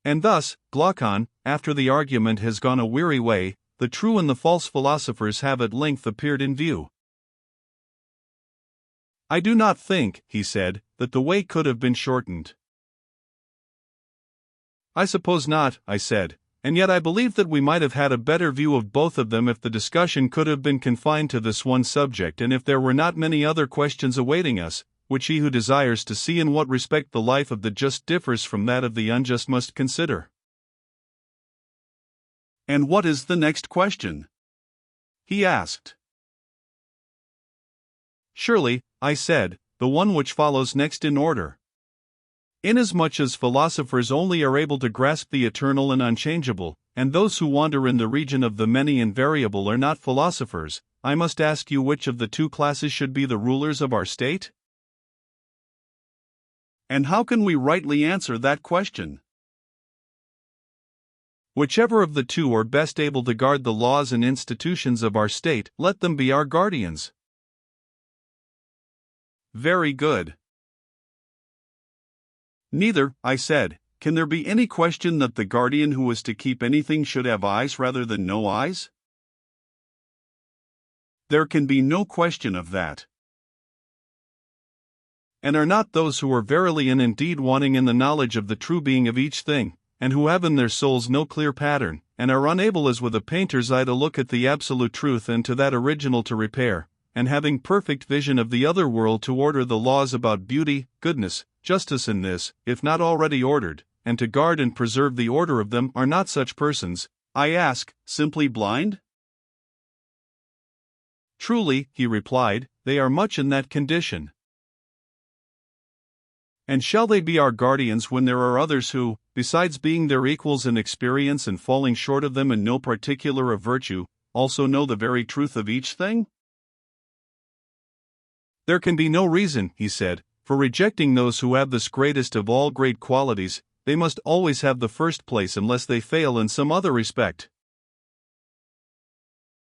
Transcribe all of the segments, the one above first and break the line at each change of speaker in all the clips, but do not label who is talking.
And thus, Glaucon, after the argument has gone a weary way, the true and the false philosophers have at length appeared in view. I do not think, he said, that the way could have been shortened. I suppose not, I said, and yet I believe that we might have had a better view of both of them if the discussion could have been confined to this one subject and if there were not many other questions awaiting us, which he who desires to see in what respect the life of the just differs from that of the unjust must consider. And what is the next question? He asked. Surely, I said, the one which follows next in order. Inasmuch as philosophers only are able to grasp the eternal and unchangeable, and those who wander in the region of the many and variable are not philosophers, I must ask you which of the two classes should be the rulers of our state? And how can we rightly answer that question? Whichever of the two are best able to guard the laws and institutions of our state, let them be our guardians. Very good. Neither, I said, can there be any question that the guardian who is to keep anything should have eyes rather than no eyes? There can be no question of that. And are not those who are verily and indeed wanting in the knowledge of the true being of each thing, and who have in their souls no clear pattern, and are unable as with a painter's eye to look at the absolute truth and to that original to repair, and having perfect vision of the other world to order the laws about beauty, goodness, justice in this, if not already ordered, and to guard and preserve the order of them, are not such persons, I ask, simply blind? Truly, he replied, they are much in that condition. And shall they be our guardians when there are others who, besides being their equals in experience and falling short of them in no particular of virtue, also know the very truth of each thing? There can be no reason, he said, for rejecting those who have this greatest of all great qualities. They must always have the first place unless they fail in some other respect.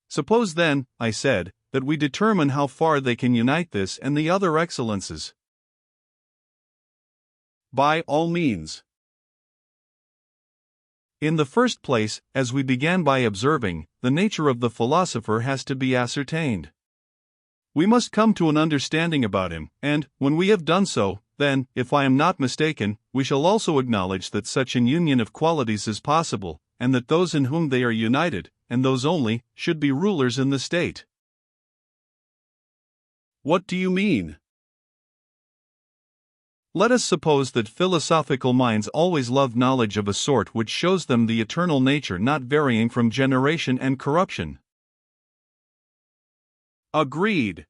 Suppose then, I said, that we determine how far they can unite this and the other excellences. By all means. In the first place, as we began by observing, the nature of the philosopher has to be ascertained. We must come to an understanding about him, and, when we have done so, then, if I am not mistaken, we shall also acknowledge that such an union of qualities is possible, and that those in whom they are united, and those only, should be rulers in the state. What do you mean? Let us suppose that philosophical minds always love knowledge of a sort which shows them the eternal nature not varying from generation and corruption. Agreed.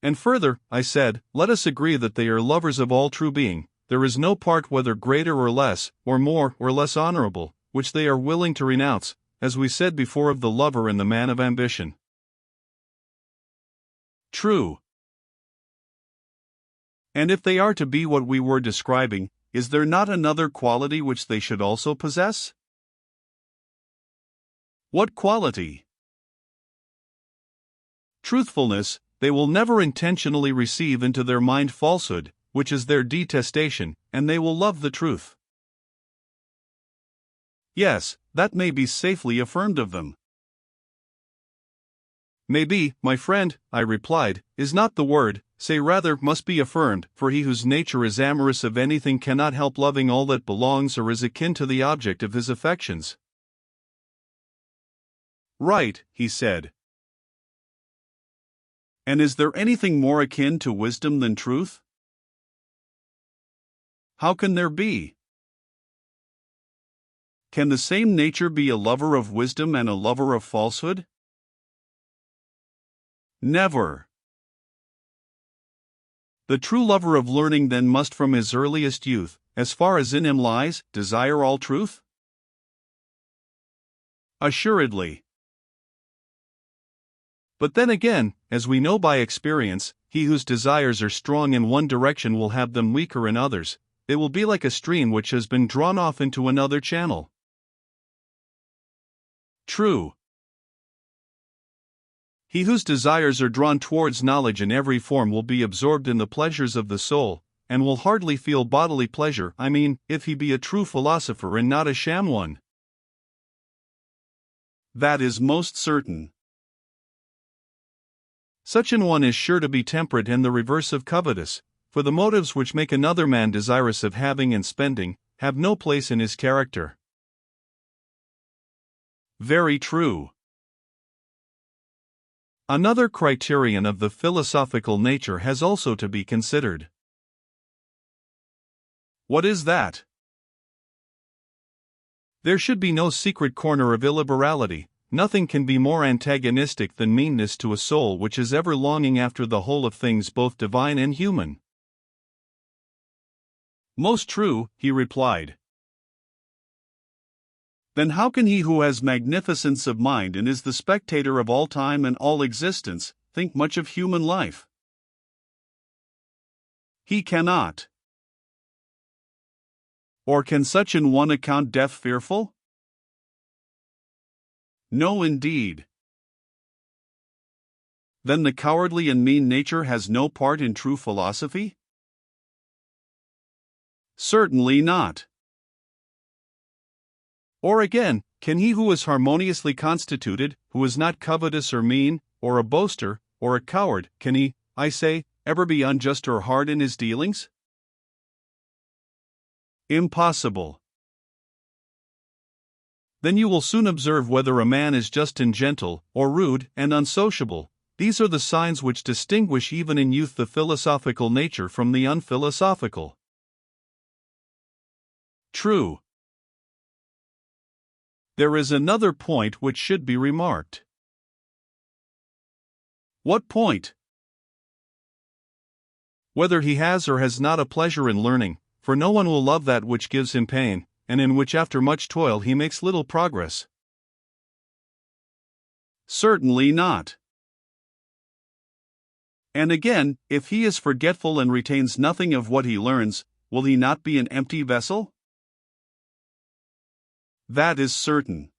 And further, I said, let us agree that they are lovers of all true being. There is no part whether greater or less, or more or less honorable, which they are willing to renounce, as we said before of the lover and the man of ambition. True. And if they are to be what we were describing, is there not another quality which they should also possess? What quality? Truthfulness. They will never intentionally receive into their mind falsehood, which is their detestation, and they will love the truth. Yes, that may be safely affirmed of them. Maybe, my friend, I replied, is not the word, say rather must be affirmed, for he whose nature is amorous of anything cannot help loving all that belongs or is akin to the object of his affections. Right, he said. And is there anything more akin to wisdom than truth? How can there be? Can the same nature be a lover of wisdom and a lover of falsehood? Never. The true lover of learning then must from his earliest youth, as far as in him lies, desire all truth? Assuredly. But then again, as we know by experience, he whose desires are strong in one direction will have them weaker in others. They will be like a stream which has been drawn off into another channel. True. He whose desires are drawn towards knowledge in every form will be absorbed in the pleasures of the soul, and will hardly feel bodily pleasure, I mean, if he be a true philosopher and not a sham one.
That is most certain.
Such an one is sure to be temperate and the reverse of covetous, for the motives which make another man desirous of having and spending have no place in his character.
Very true.
Another criterion of the philosophical nature has also to be considered.
What is that?
There should be no secret corner of illiberality. Nothing can be more antagonistic than meanness to a soul which is ever longing after the whole of things both divine and human.
Most true, he replied. Then how can he who has magnificence of mind and is the spectator of all time and all existence, think much of human life? He cannot. Or can such an one account death fearful? No, indeed. Then the cowardly and mean nature has no part in true philosophy? Certainly not.
Or again, can he who is harmoniously constituted, who is not covetous or mean, or a boaster, or a coward, can he, I say, ever be unjust or hard in his dealings?
Impossible.
Then you will soon observe whether a man is just and gentle, or rude and unsociable. These are the signs which distinguish even in youth the philosophical nature from the unphilosophical.
True. There is another point which should be remarked. What point?
Whether he has or has not a pleasure in learning, for no one will love that which gives him pain, and in which after much toil he makes little progress.
Certainly not. And again, if he is forgetful and retains nothing of what he learns, will he not be an empty vessel? That is certain.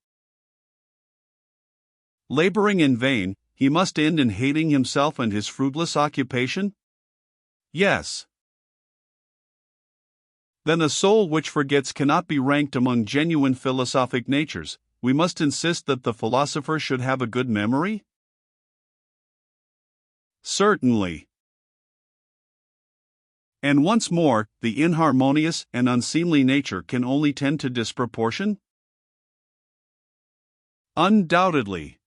Laboring in vain, he must end in hating himself and his fruitless occupation? Yes. Then a soul which forgets cannot be ranked among genuine philosophic natures. We must insist that the philosopher should have a good memory? Certainly. And once more, the inharmonious and unseemly nature can only tend to disproportion? Undoubtedly.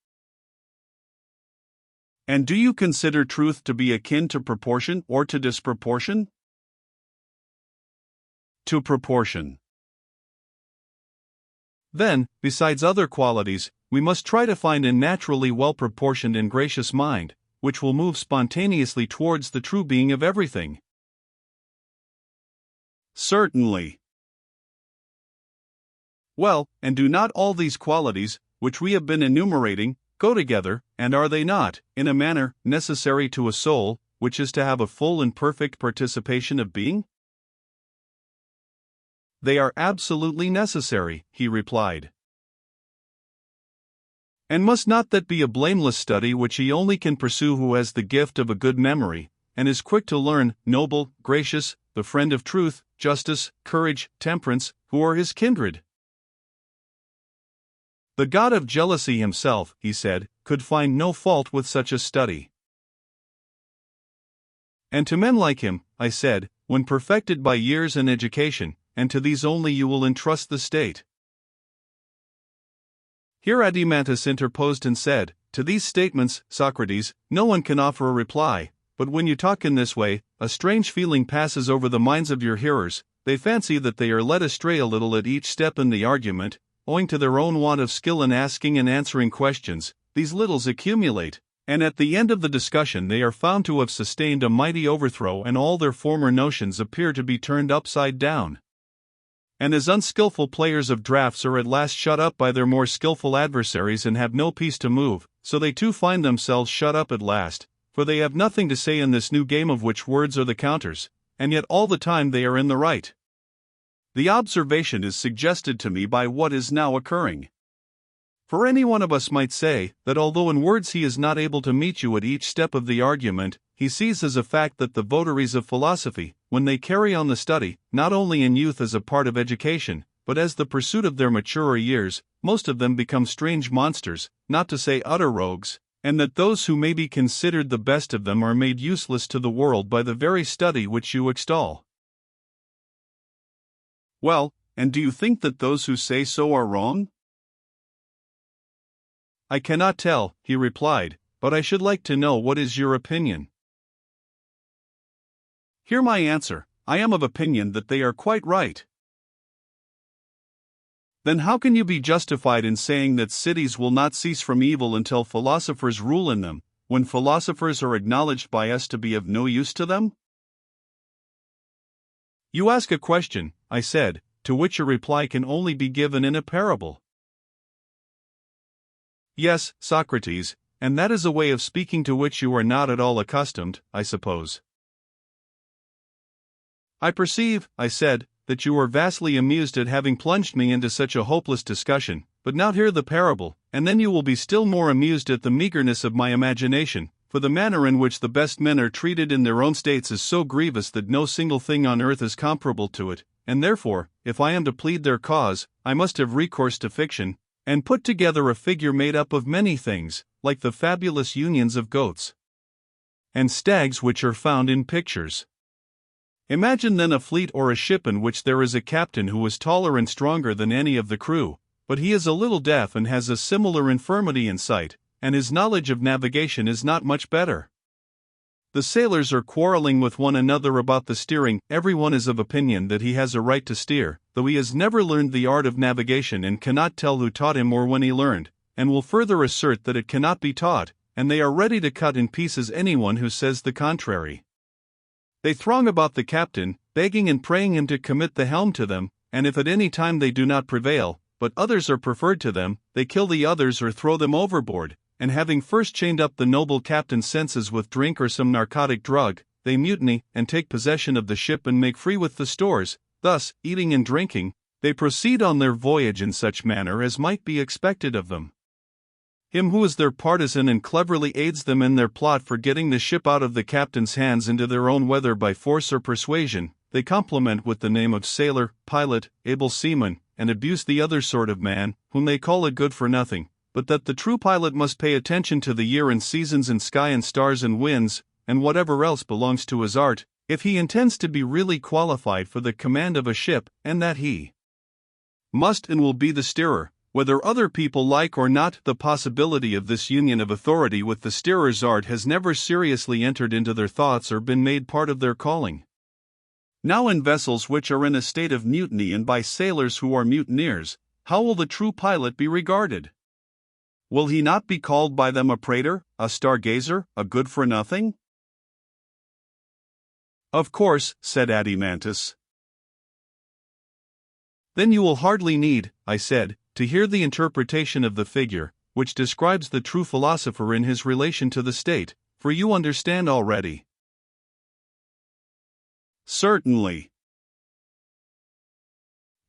And do you consider truth to be akin to proportion or to disproportion? To proportion.
Then, besides other qualities, we must try to find a naturally well-proportioned and gracious mind, which will move spontaneously towards the true being of everything.
Certainly. Well, and do not all these qualities, which we have been enumerating, go together, and are they not, in a manner, necessary to a soul, which is to have a full and perfect participation of being?
They are absolutely necessary, he replied. And must not that be a blameless study which he only can pursue who has the gift of a good memory, and is quick to learn, noble, gracious, the friend of truth, justice, courage, temperance, who are his kindred? The god of jealousy himself, he said, could find no fault with such a study. And to men like him, I said, when perfected by years and education, and to these only you will entrust the state. Here Adimantus interposed and said, to these statements, Socrates, no one can offer a reply, but when you talk in this way, a strange feeling passes over the minds of your hearers. They fancy that they are led astray a little at each step in the argument, owing to their own want of skill in asking and answering questions. These littles accumulate, and at the end of the discussion they are found to have sustained a mighty overthrow and all their former notions appear to be turned upside down. And as unskillful players of draughts are at last shut up by their more skillful adversaries and have no peace to move, so they too find themselves shut up at last, for they have nothing to say in this new game of which words are the counters, and yet all the time they are in the right. The observation is suggested to me by what is now occurring. For any one of us might say that although in words he is not able to meet you at each step of the argument, he sees as a fact that the votaries of philosophy, when they carry on the study, not only in youth as a part of education, but as the pursuit of their maturer years, most of them become strange monsters, not to say utter rogues, and that those who may be considered the best of them are made useless to the world by the very study which you extol.
Well, and do you think that those who say so are wrong?
I cannot tell, he replied, but I should like to know what is your opinion.
Hear my answer. I am of opinion that they are quite right.
Then how can you be justified in saying that cities will not cease from evil until philosophers rule in them, when philosophers are acknowledged by us to be of no use to them? You ask a question, I said, to which a reply can only be given in a parable. Yes, Socrates, and that is a way of speaking to which you are not at all accustomed, I suppose. I perceive, I said, that you are vastly amused at having plunged me into such a hopeless discussion, but now hear the parable, and then you will be still more amused at the meagerness of my imagination, for the manner in which the best men are treated in their own states is so grievous that no single thing on earth is comparable to it, and therefore, if I am to plead their cause, I must have recourse to fiction, and put together a figure made up of many things, like the fabulous unions of goats and stags which are found in pictures. Imagine then a fleet or a ship in which there is a captain who is taller and stronger than any of the crew, but he is a little deaf and has a similar infirmity in sight, and his knowledge of navigation is not much better. The sailors are quarreling with one another about the steering. Everyone is of opinion that he has a right to steer, though he has never learned the art of navigation and cannot tell who taught him or when he learned, and will further assert that it cannot be taught, and they are ready to cut in pieces anyone who says the contrary. They throng about the captain, begging and praying him to commit the helm to them, and if at any time they do not prevail, but others are preferred to them, they kill the others or throw them overboard, and having first chained up the noble captain's senses with drink or some narcotic drug, they mutiny, and take possession of the ship and make free with the stores. Thus, eating and drinking, they proceed on their voyage in such manner as might be expected of them. Him who is their partisan and cleverly aids them in their plot for getting the ship out of the captain's hands into their own whether by force or persuasion, they compliment with the name of sailor, pilot, able seaman, and abuse the other sort of man, whom they call a good for nothing, but that the true pilot must pay attention to the year and seasons and sky and stars and winds, and whatever else belongs to his art, if he intends to be really qualified for the command of a ship, and that he must and will be the steerer, whether other people like or not. The possibility of this union of authority with the steerer's art has never seriously entered into their thoughts or been made part of their calling. Now in vessels which are in a state of mutiny and by sailors who are mutineers, how will the true pilot be regarded? Will he not be called by them a prater, a stargazer, a good-for-nothing? Of course, said Adimantus. Then you will hardly need, I said, to hear the interpretation of the figure, which describes the true philosopher in his relation to the state, for you understand already. Certainly.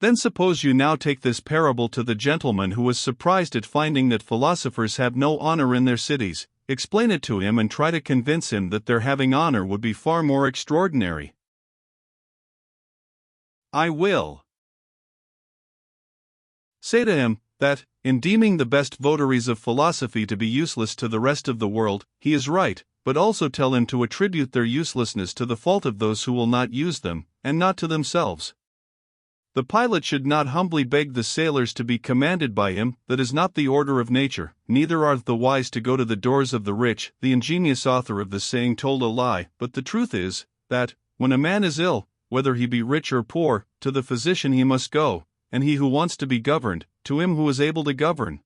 Then suppose you now take this parable to the gentleman who was surprised at finding that philosophers have no honor in their cities. Explain it to him and try to convince him that their having honor would be far more extraordinary. I will. Say to him, that, in deeming the best votaries of philosophy to be useless to the rest of the world, he is right, but also tell him to attribute their uselessness to the fault of those who will not use them, and not to themselves. The pilot should not humbly beg the sailors to be commanded by him. That is not the order of nature. Neither are the wise to go to the doors of the rich. The ingenious author of the saying told a lie, but the truth is, that, when a man is ill, whether he be rich or poor, to the physician he must go, and he who wants to be governed, to him who is able to govern.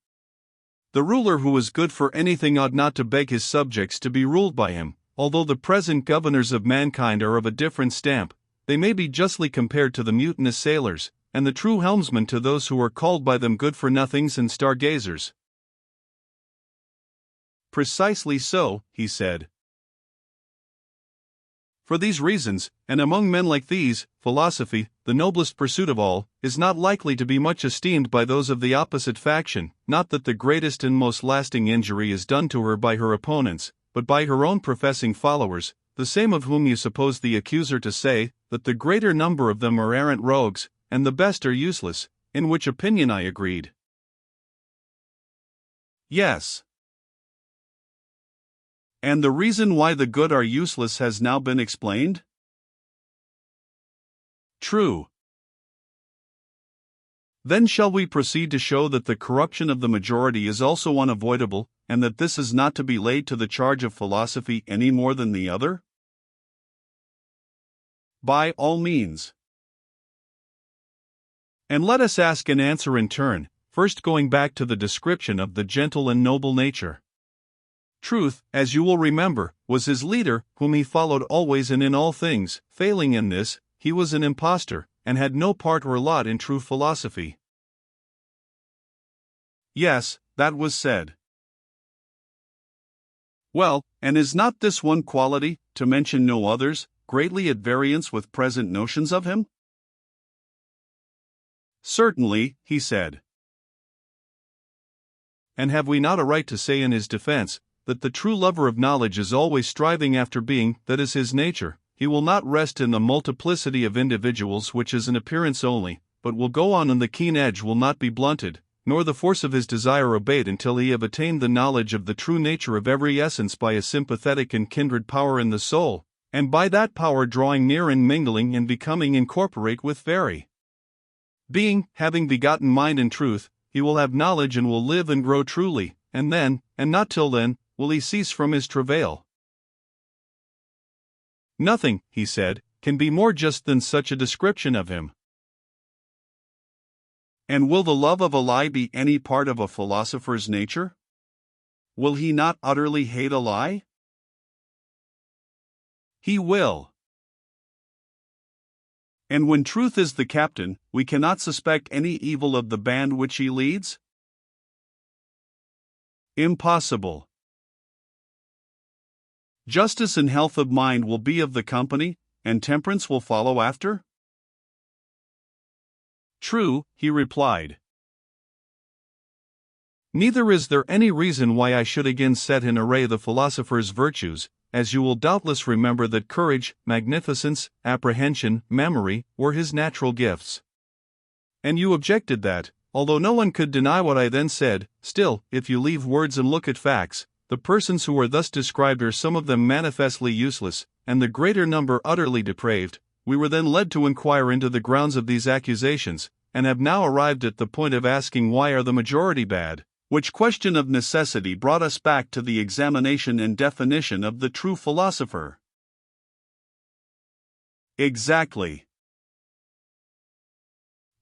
The ruler who is good for anything ought not to beg his subjects to be ruled by him. Although the present governors of mankind are of a different stamp, they may be justly compared to the mutinous sailors, and the true helmsmen to those who are called by them good-for-nothings and stargazers. Precisely so, he said. For these reasons, and among men like these, philosophy, the noblest pursuit of all, is not likely to be much esteemed by those of the opposite faction. Not that the greatest and most lasting injury is done to her by her opponents, but by her own professing followers. the same of whom you suppose the accuser to say, that the greater number of them are arrant rogues, and the best are useless, in which opinion I agreed.
Yes. And the reason why the good are useless has now been explained?
True.
Then shall we proceed to show that the corruption of the majority is also unavoidable, and that this is not to be laid to the charge of philosophy any more than the other? By all means.
And let us ask and answer in turn, first going back to the description of the gentle and noble nature. Truth, as you will remember, was his leader, whom he followed always and in all things. Failing in this, he was an impostor, and had no part or lot in true philosophy.
Yes, that was said. Well, and is not this one quality, to mention no others, greatly at variance with present notions of him? Certainly, he said.
And have we not a right to say in his defense, that the true lover of knowledge is always striving after being, that is his nature? He will not rest in the multiplicity of individuals which is an appearance only, but will go on, and the keen edge will not be blunted, nor the force of his desire abate until he have attained the knowledge of the true nature of every essence by a sympathetic and kindred power in the soul, and by that power drawing near and mingling and becoming incorporate with very being, having begotten mind and truth, he will have knowledge and will live and grow truly, and then, and not till then, will he cease from his travail.
Nothing, he said, can be more just than such a description of him. And will the love of a lie be any part of a philosopher's nature? Will he not utterly hate a lie? He will. And when truth is the captain, we cannot suspect any evil of the band which he leads? Impossible. Justice and health of mind will be of the company, and temperance will follow after?
True, he replied. Neither is there any reason why I should again set in array the philosopher's virtues, as you will doubtless remember that courage, magnificence, apprehension, memory, were his natural gifts. And you objected that, although no one could deny what I then said, still, if you leave words and look at facts, the persons who are thus described are some of them manifestly useless, and the greater number utterly depraved. We were then led to inquire into the grounds of these accusations, and have now arrived at the point of asking why are the majority bad, which question of necessity brought us back to the examination and definition of the true philosopher. Exactly.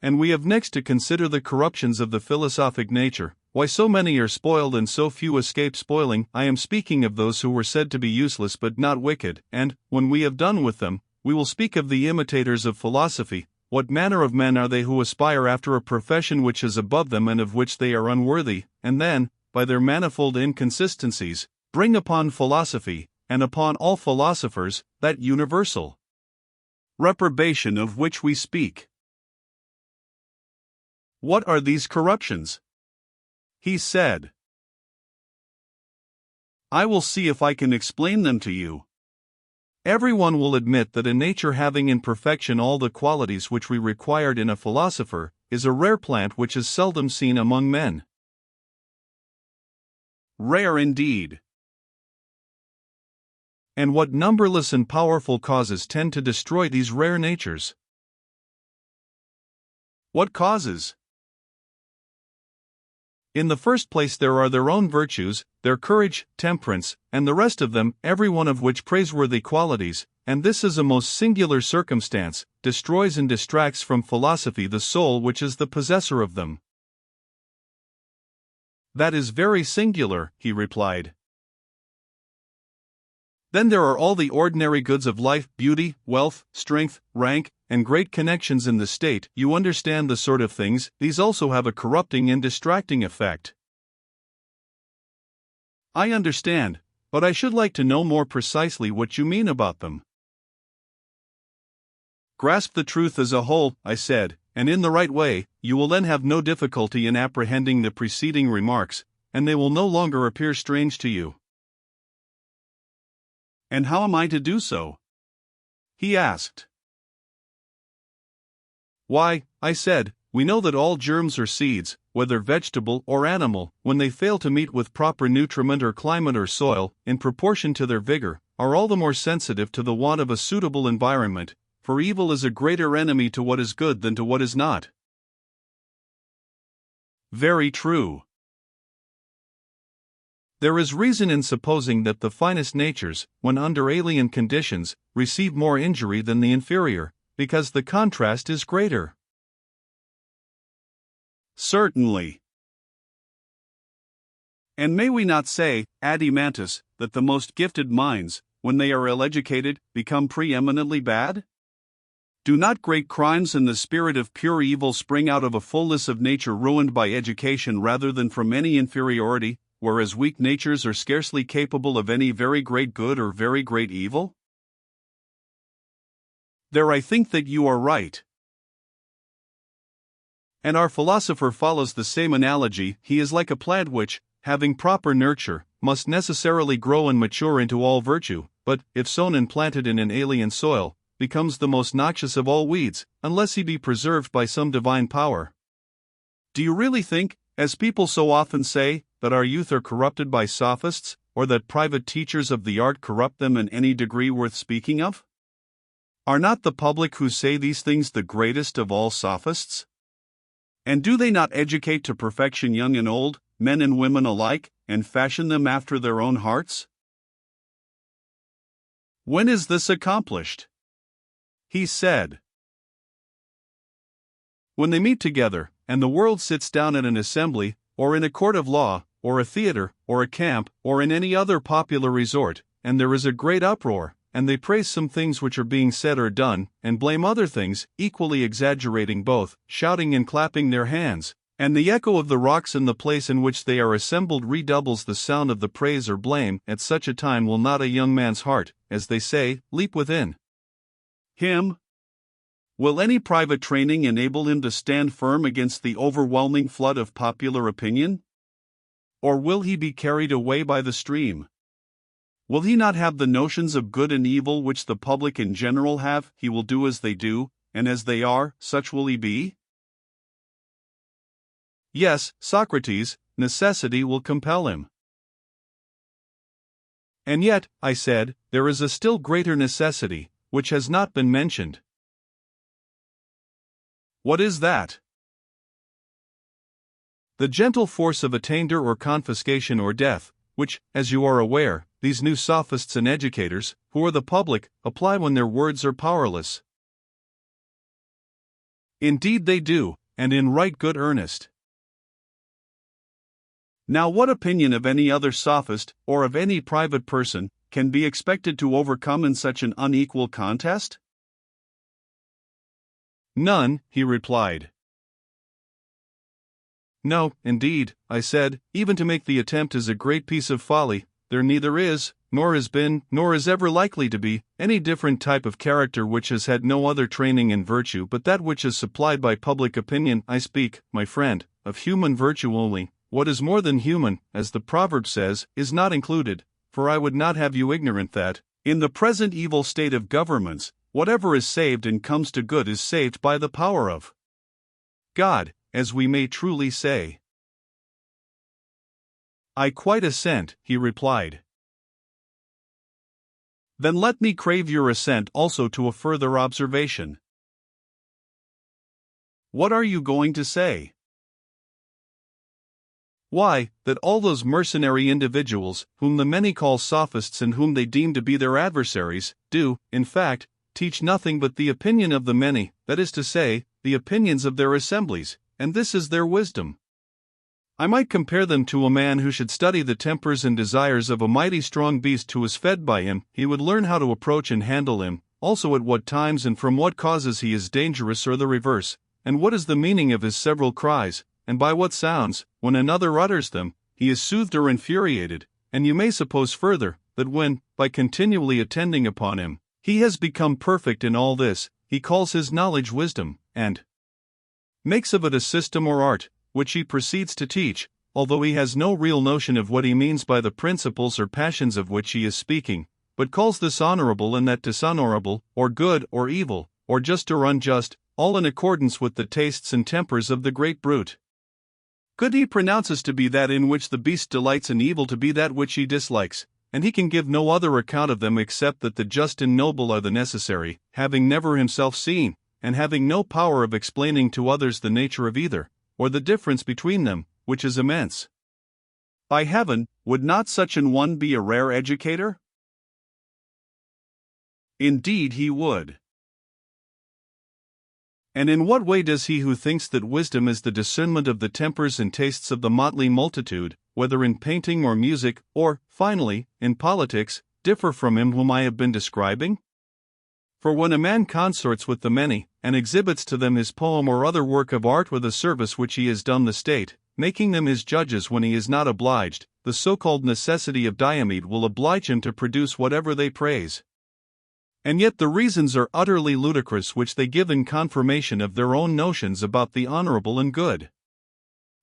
And we have next to consider the corruptions of the philosophic nature, why so many are spoiled and so few escape spoiling. I am speaking of those who were said to be useless but not wicked, and, when we have done with them, we will speak of the imitators of philosophy. What manner of men are they who aspire after a profession which is above them and of which they are unworthy, and then, by their manifold inconsistencies, bring upon philosophy, and upon all philosophers, that universal reprobation of which we speak? What are these corruptions? He said. I will see if I can explain them to you. Everyone will admit that a nature having in perfection all the qualities which we required in a philosopher is a rare plant which is seldom seen among men. Rare indeed. And what numberless and powerful causes tend to destroy these rare natures? What causes? In the first place, there are their own virtues, their courage, temperance, and the rest of them, every one of which praiseworthy qualities, and this is a most singular circumstance, destroys and distracts from philosophy the soul which is the possessor of them. That is very singular, he replied. Then there are all the ordinary goods of life, beauty, wealth, strength, rank, and great connections in the state. You understand the sort of things. These also have a corrupting and distracting effect. I understand, but I should like to know more precisely what you mean about them. Grasp the truth as a whole, I said, and in the right way, you will then have no difficulty in apprehending the preceding remarks, and they will no longer appear strange to you.
And how am I to do so? He asked.
Why, I said, we know that all germs or seeds, whether vegetable or animal, when they fail to meet with proper nutriment or climate or soil, in proportion to their vigor, are all the more sensitive to the want of a suitable environment, for evil is a greater enemy to what is good than to what is not.
Very true.
There is reason in supposing that the finest natures, when under alien conditions, receive more injury than the inferior, because the contrast is greater.
Certainly. And may we not say, adimantus, that the most gifted minds, when they are ill-educated, become preeminently bad? Do not great crimes in the spirit of pure evil spring out of a fullness of nature ruined by education rather than from any inferiority, whereas weak natures are scarcely capable of any very great good or very great evil? There I think that you are right.
And our philosopher follows the same analogy. He is like a plant which, having proper nurture, must necessarily grow and mature into all virtue, but, if sown and planted in an alien soil, becomes the most noxious of all weeds, unless he be preserved by some divine power.
Do you really think, as people so often say, that our youth are corrupted by sophists, or that private teachers of the art corrupt them in any degree worth speaking of? Are not the public who say these things the greatest of all sophists? And do they not educate to perfection young and old, men and women alike, and fashion them after their own hearts? When is this accomplished? He said.
When they meet together, and the world sits down at an assembly, or in a court of law, or a theater, or a camp, or in any other popular resort, and there is a great uproar, and they praise some things which are being said or done, and blame other things, equally exaggerating both, shouting and clapping their hands, and the echo of the rocks in the place in which they are assembled redoubles the sound of the praise or blame, at such a time will not a young man's heart, as they say, leap within
him? Will any private training enable him to stand firm against the overwhelming flood of popular opinion? Or will he be carried away by the stream? Will he not have the notions of good and evil which the public in general have? He will do as they do, and as they are, such will he be?
Yes, Socrates, necessity will compel him. And yet, I said, there is a still greater necessity, which has not been mentioned.
What is that?
The gentle force of attainder or confiscation or death, which, as you are aware, these new sophists and educators, who are the public, apply when their words are powerless.
Indeed they do, and in right good earnest. Now what opinion of any other sophist, or of any private person, can be expected to overcome in such an unequal contest?
None, he replied. No, indeed, I said, even to make the attempt is a great piece of folly. There neither is, nor has been, nor is ever likely to be, any different type of character which has had no other training in virtue but that which is supplied by public opinion. I speak, my friend, of human virtue only. What is more than human, as the proverb says, is not included, for I would not have you ignorant that, in the present evil state of governments, whatever is saved and comes to good is saved by the power of God, as we may truly say. I quite assent, he replied.
Then let me crave your assent also to a further observation. What are you going to say?
Why, that all those mercenary individuals, whom the many call sophists and whom they deem to be their adversaries, do, in fact, teach nothing but the opinion of the many, that is to say, the opinions of their assemblies, and this is their wisdom. I might compare them to a man who should study the tempers and desires of a mighty strong beast who is fed by him. He would learn how to approach and handle him, also at what times and from what causes he is dangerous or the reverse, and what is the meaning of his several cries, and by what sounds, when another utters them, he is soothed or infuriated, and you may suppose further, that when, by continually attending upon him, he has become perfect in all this, he calls his knowledge wisdom, and makes of it a system or art, which he proceeds to teach, although he has no real notion of what he means by the principles or passions of which he is speaking, but calls this honorable and that dishonorable, or good or evil, or just or unjust, all in accordance with the tastes and tempers of the great brute. Good he pronounces to be that in which the beast delights, and evil to be that which he dislikes, and he can give no other account of them except that the just and noble are the necessary, having never himself seen, and having no power of explaining to others the nature of either, or the difference between them, which is immense. By heaven, would not such an one be a rare educator? Indeed he would. And in what way does he who thinks that wisdom is the discernment of the tempers and tastes of the motley multitude, whether in painting or music, or, finally, in politics, differ from him whom I have been describing? For when a man consorts with the many, and exhibits to them his poem or other work of art or the service which he has done the state, making them his judges when he is not obliged, the so-called necessity of Diomede will oblige him to produce whatever they praise. And yet the reasons are utterly ludicrous which they give in confirmation of their own notions about the honorable and good.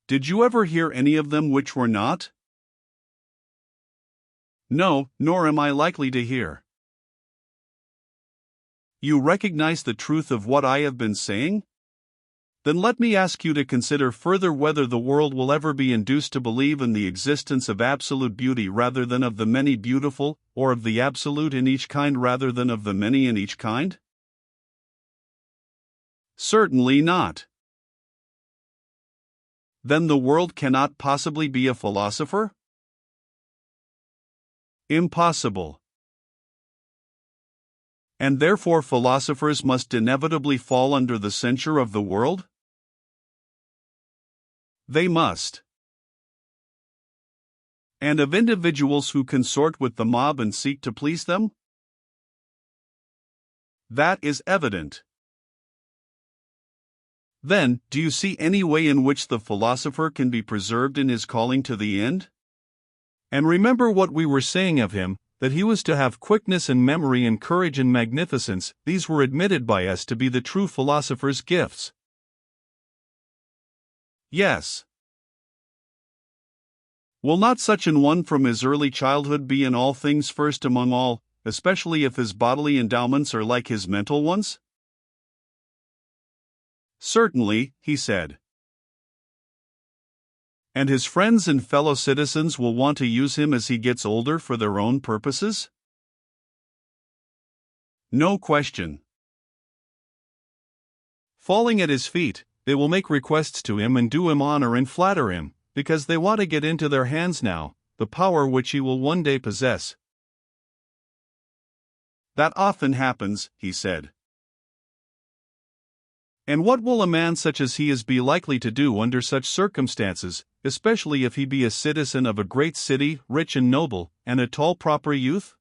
Did you ever hear any of them which were not? No, nor am I likely to hear. You recognize the truth of what I have been saying? Then let me ask you to consider further whether the world will ever be induced to believe in the existence of absolute beauty rather than of the many beautiful, or of the absolute in each kind rather than of the many in each kind? Certainly not. Then the world cannot possibly be a philosopher? Impossible. And therefore philosophers must inevitably fall under the censure of the world? They must. And of individuals who consort with the mob and seek to please them? That is evident. Then, do you see any way in which the philosopher can be preserved in his calling to the end? And remember what we were saying of him, that he was to have quickness and memory and courage and magnificence. These were admitted by us to be the true philosopher's gifts. Yes. Will not such an one from his early childhood be in all things first among all, especially if his bodily endowments are like his mental ones? Certainly, he said. And his friends and fellow citizens will want to use him as he gets older for their own purposes? No question. Falling at his feet, they will make requests to him and do him honor and flatter him, because they want to get into their hands now the power which he will one day possess. That often happens, he said. And what will a man such as he is be likely to do under such circumstances, especially if he be a citizen of a great city, rich and noble, and a tall proper youth?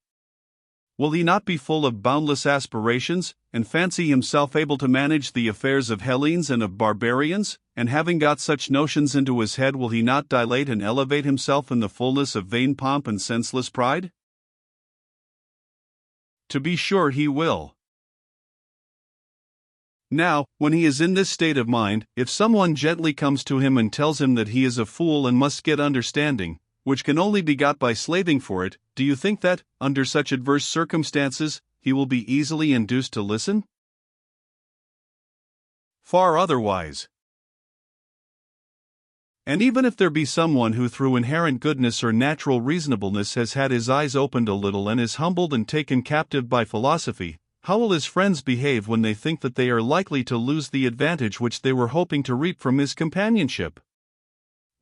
Will he not be full of boundless aspirations, and fancy himself able to manage the affairs of Hellenes and of barbarians, and having got such notions into his head will he not dilate and elevate himself in the fullness of vain pomp and senseless pride? To be sure he will. Now, when he is in this state of mind, if someone gently comes to him and tells him that he is a fool and must get understanding, which can only be got by slaving for it, do you think that, under such adverse circumstances, he will be easily induced to listen? Far otherwise. And even if there be someone who through inherent goodness or natural reasonableness has had his eyes opened a little and is humbled and taken captive by philosophy, how will his friends behave when they think that they are likely to lose the advantage which they were hoping to reap from his companionship?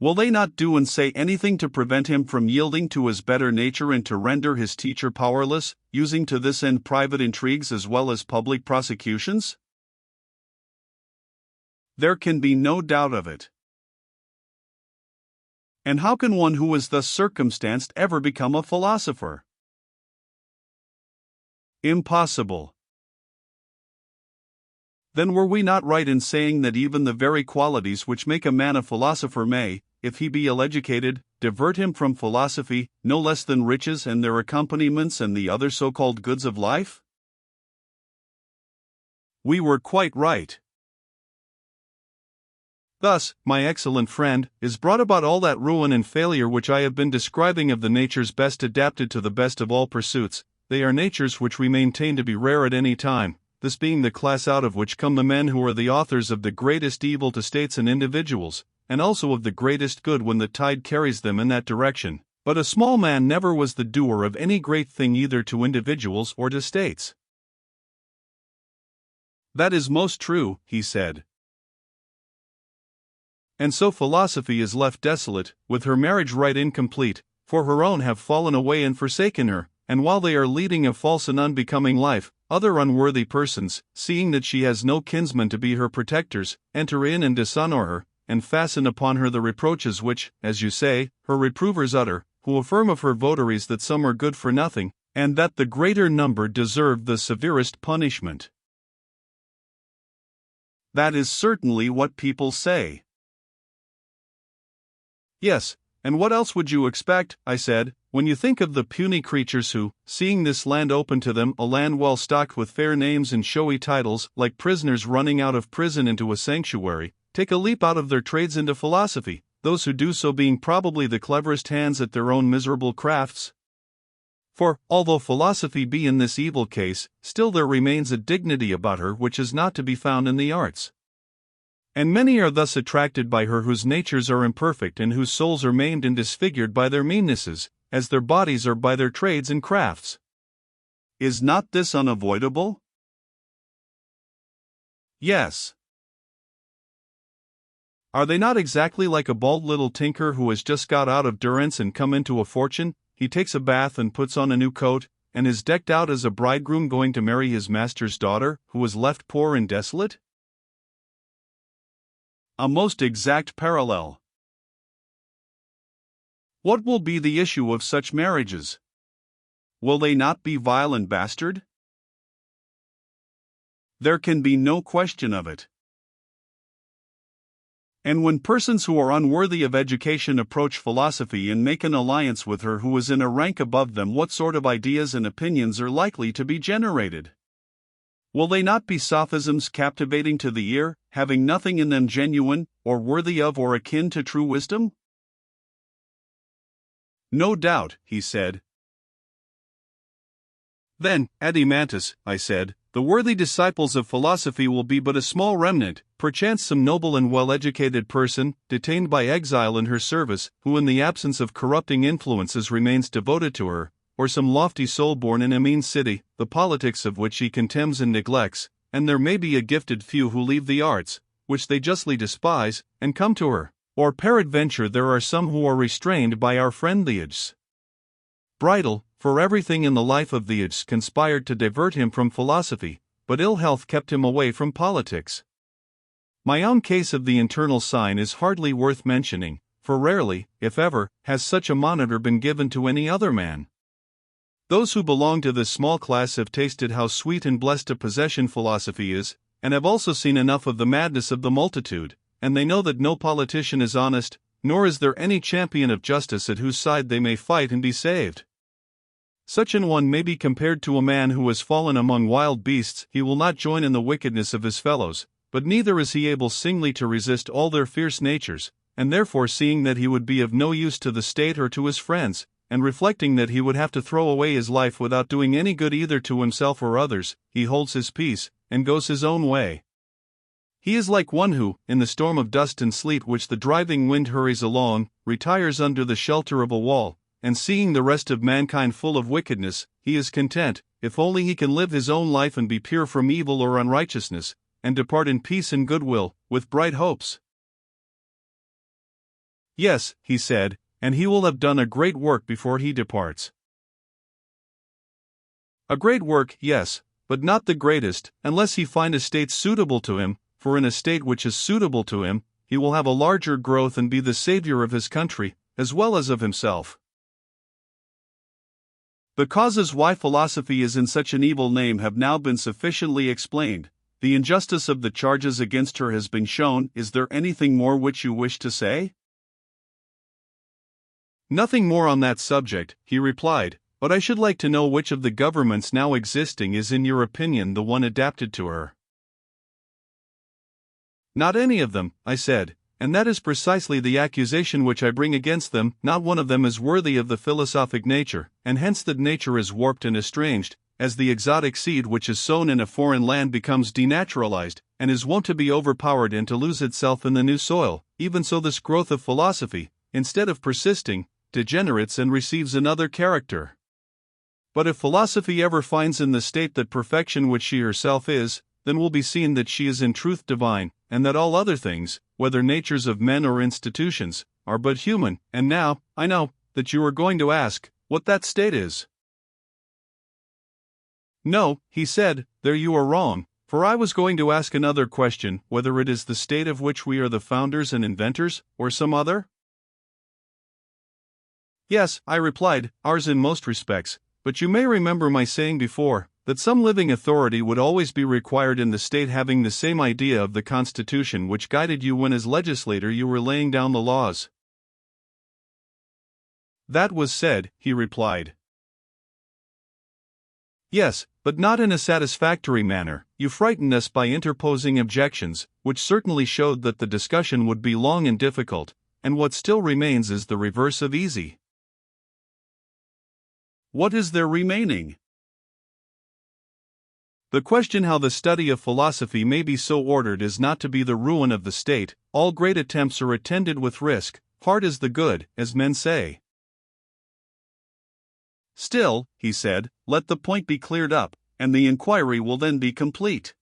Will they not do and say anything to prevent him from yielding to his better nature and to render his teacher powerless, using to this end private intrigues as well as public prosecutions? There can be no doubt of it. And how can one who is thus circumstanced ever become a philosopher? Impossible. Then were we not right in saying that even the very qualities which make a man a philosopher may, if he be ill-educated, divert him from philosophy, no less than riches and their accompaniments and the other so-called goods of life? We were quite right. Thus, my excellent friend, is brought about all that ruin and failure which I have been describing of the natures best adapted to the best of all pursuits, they are natures which we maintain to be rare at any time, this being the class out of which come the men who are the authors of the greatest evil to states and individuals, and also of the greatest good when the tide carries them in that direction. But a small man never was the doer of any great thing either to individuals or to states.
That is most true, he said.
And so philosophy is left desolate, with her marriage rite incomplete, for her own have fallen away and forsaken her, and while they are leading a false and unbecoming life, other unworthy persons, seeing that she has no kinsmen to be her protectors, enter in and dishonor her, and fasten upon her the reproaches which, as you say, her reprovers utter, who affirm of her votaries that some are good for nothing, and that the greater number deserve the severest punishment.
That is certainly what people say.
Yes, and what else would you expect, I said, when you think of the puny creatures who, seeing this land open to them, a land well stocked with fair names and showy titles, like prisoners running out of prison into a sanctuary, take a leap out of their trades into philosophy, those who do so being probably the cleverest hands at their own miserable crafts? For, although philosophy be in this evil case, still there remains a dignity about her which is not to be found in the arts. And many are thus attracted by her whose natures are imperfect and whose souls are maimed and disfigured by their meannesses, as their bodies are by their trades and crafts.
Is not this unavoidable?
Yes. Are they not exactly like a bald little tinker who has just got out of durance and come into a fortune? He takes a bath and puts on a new coat, and is decked out as a bridegroom going to marry his master's daughter, who was left poor and desolate?
A most exact parallel.
What will be the issue of such marriages?
Will they not be vile and bastard? There can be no question of it. And when persons who are unworthy of education approach philosophy and make an alliance with her who is in a rank above them, what sort of ideas and opinions are likely to be generated? Will they not be sophisms captivating to the ear, having nothing in them genuine, or worthy of or akin to true wisdom?
No doubt, he said. Then, Adimantus, I said, the worthy disciples of philosophy will be but a small remnant, perchance some noble and well-educated person, detained by exile in her service, who in the absence of corrupting influences remains devoted to her, or some lofty soul born in a mean city, the politics of which he contemns and neglects, and there may be a gifted few who leave the arts, which they justly despise, and come to her, or peradventure there are some who are restrained by our friend the age. Bridle, for everything in the life of the age conspired to divert him from philosophy, but ill health kept him away from politics. My own case of the internal sign is hardly worth mentioning, for rarely, if ever, has such a monitor been given to any other man. Those who belong to this small class have tasted how sweet and blessed a possession philosophy is, and have also seen enough of the madness of the multitude, and they know that no politician is honest, nor is there any champion of justice at whose side they may fight and be saved. Such an one may be compared to a man who has fallen among wild beasts. He will not join in the wickedness of his fellows, but neither is he able singly to resist all their fierce natures, and therefore seeing that he would be of no use to the state or to his friends, and reflecting that he would have to throw away his life without doing any good either to himself or others, he holds his peace, and goes his own way. He is like one who, in the storm of dust and sleet which the driving wind hurries along, retires under the shelter of a wall, and seeing the rest of mankind full of wickedness, he is content, if only he can live his own life and be pure from evil or unrighteousness, and depart in peace and goodwill, with bright hopes. Yes, he said, and he will have done a great work before he departs. A great work, yes, but not the greatest, unless he find a state suitable to him, for in a state which is suitable to him, he will have a larger growth and be the savior of his country, as well as of himself. The causes why philosophy is in such an evil name have now been sufficiently explained. The injustice of the charges against her has been shown. Is there anything more which you wish to say? Nothing more on that subject, he replied, but I should like to know which of the governments now existing is in your opinion the one adapted to her. Not any of them, I said, and that is precisely the accusation which I bring against them. Not one of them is worthy of the philosophic nature, and hence that nature is warped and estranged, as the exotic seed which is sown in a foreign land becomes denaturalized, and is wont to be overpowered and to lose itself in the new soil. Even so this growth of philosophy, instead of persisting, degenerates and receives another character. But if philosophy ever finds in the state that perfection which she herself is, then will be seen that she is in truth divine, and that all other things, whether natures of men or institutions, are but human. And now, I know that you are going to ask what that state is. No, he said, there you are wrong, for I was going to ask another question, whether it is the state of which we are the founders and inventors, or some other? Yes, I replied, ours in most respects, but you may remember my saying before, that some living authority would always be required in the state having the same idea of the Constitution which guided you when as legislator you were laying down the laws. That was said, he replied. Yes, but not in a satisfactory manner. You frightened us by interposing objections, which certainly showed that the discussion would be long and difficult, and what still remains is the reverse of easy. What is there remaining? The question how the study of philosophy may be so ordered is not to be the ruin of the state. All great attempts are attended with risk. Hard is the good, as men say. Still, he said, let the point be cleared up, and the inquiry will then be complete.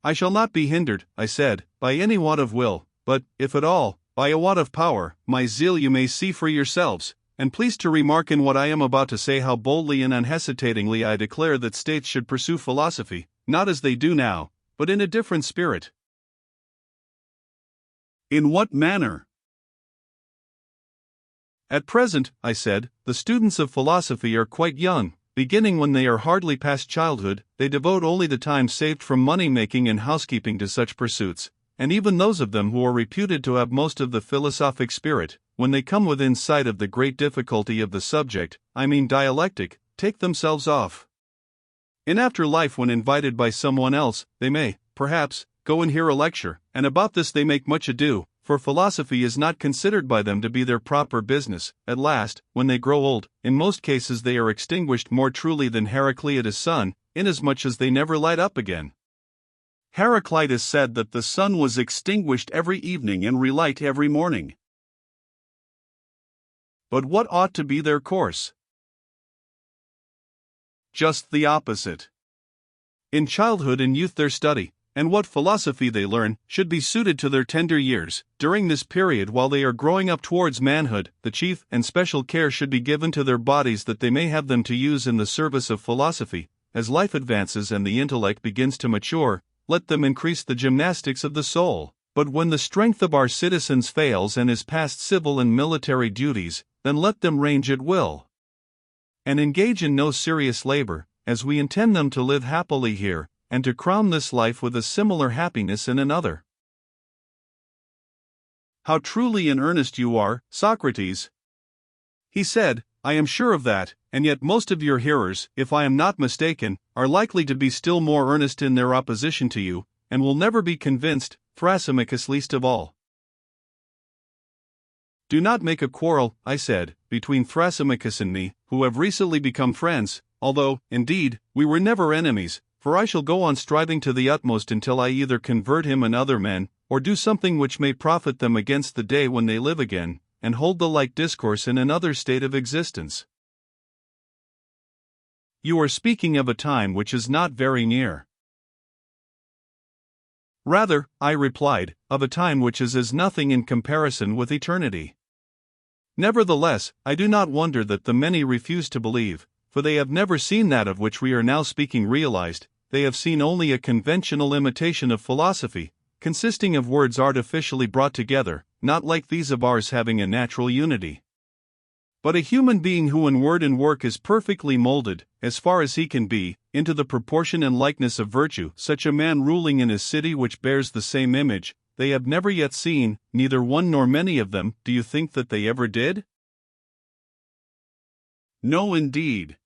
I shall not be hindered, I said, by any want of will, but, if at all, by a want of power. My zeal you may see for yourselves, and please to remark in what I am about to say how boldly and unhesitatingly I declare that states should pursue philosophy, not as they do now, but in a different spirit. In what manner? At present, I said, the students of philosophy are quite young. Beginning when they are hardly past childhood, they devote only the time saved from money-making and housekeeping to such pursuits, and even those of them who are reputed to have most of the philosophic spirit, when they come within sight of the great difficulty of the subject, I mean dialectic, take themselves off. In after life, when invited by someone else, they may, perhaps, go and hear a lecture, and about this they make much ado, for philosophy is not considered by them to be their proper business. At last, when they grow old, in most cases they are extinguished more truly than Heraclitus' sun, inasmuch as they never light up again. Heraclitus said that the sun was extinguished every evening and relight every morning. But what ought to be their course? Just the opposite. In childhood and youth their study, and what philosophy they learn, should be suited to their tender years. During this period, while they are growing up towards manhood, the chief and special care should be given to their bodies that they may have them to use in the service of philosophy. As life advances and the intellect begins to mature, let them increase the gymnastics of the soul. But when the strength of our citizens fails and is past civil and military duties, then let them range at will, and engage in no serious labor, as we intend them to live happily here, and to crown this life with a similar happiness in another. How truly in earnest you are, Socrates! He said, I am sure of that, and yet most of your hearers, if I am not mistaken, are likely to be still more earnest in their opposition to you, and will never be convinced, Thrasymachus least of all. Do not make a quarrel, I said, between Thrasymachus and me, who have recently become friends, although, indeed, we were never enemies, for I shall go on striving to the utmost until I either convert him and other men, or do something which may profit them against the day when they live again, and hold the like discourse in another state of existence. You are speaking of a time which is not very near. Rather, I replied, of a time which is as nothing in comparison with eternity. Nevertheless, I do not wonder that the many refuse to believe, for they have never seen that of which we are now speaking realized. They have seen only a conventional imitation of philosophy, consisting of words artificially brought together, not like these of ours having a natural unity. But a human being who in word and work is perfectly molded, as far as he can be, into the proportion and likeness of virtue, such a man ruling in a city which bears the same image, they have never yet seen, neither one nor many of them. Do you think that they ever did? No, indeed.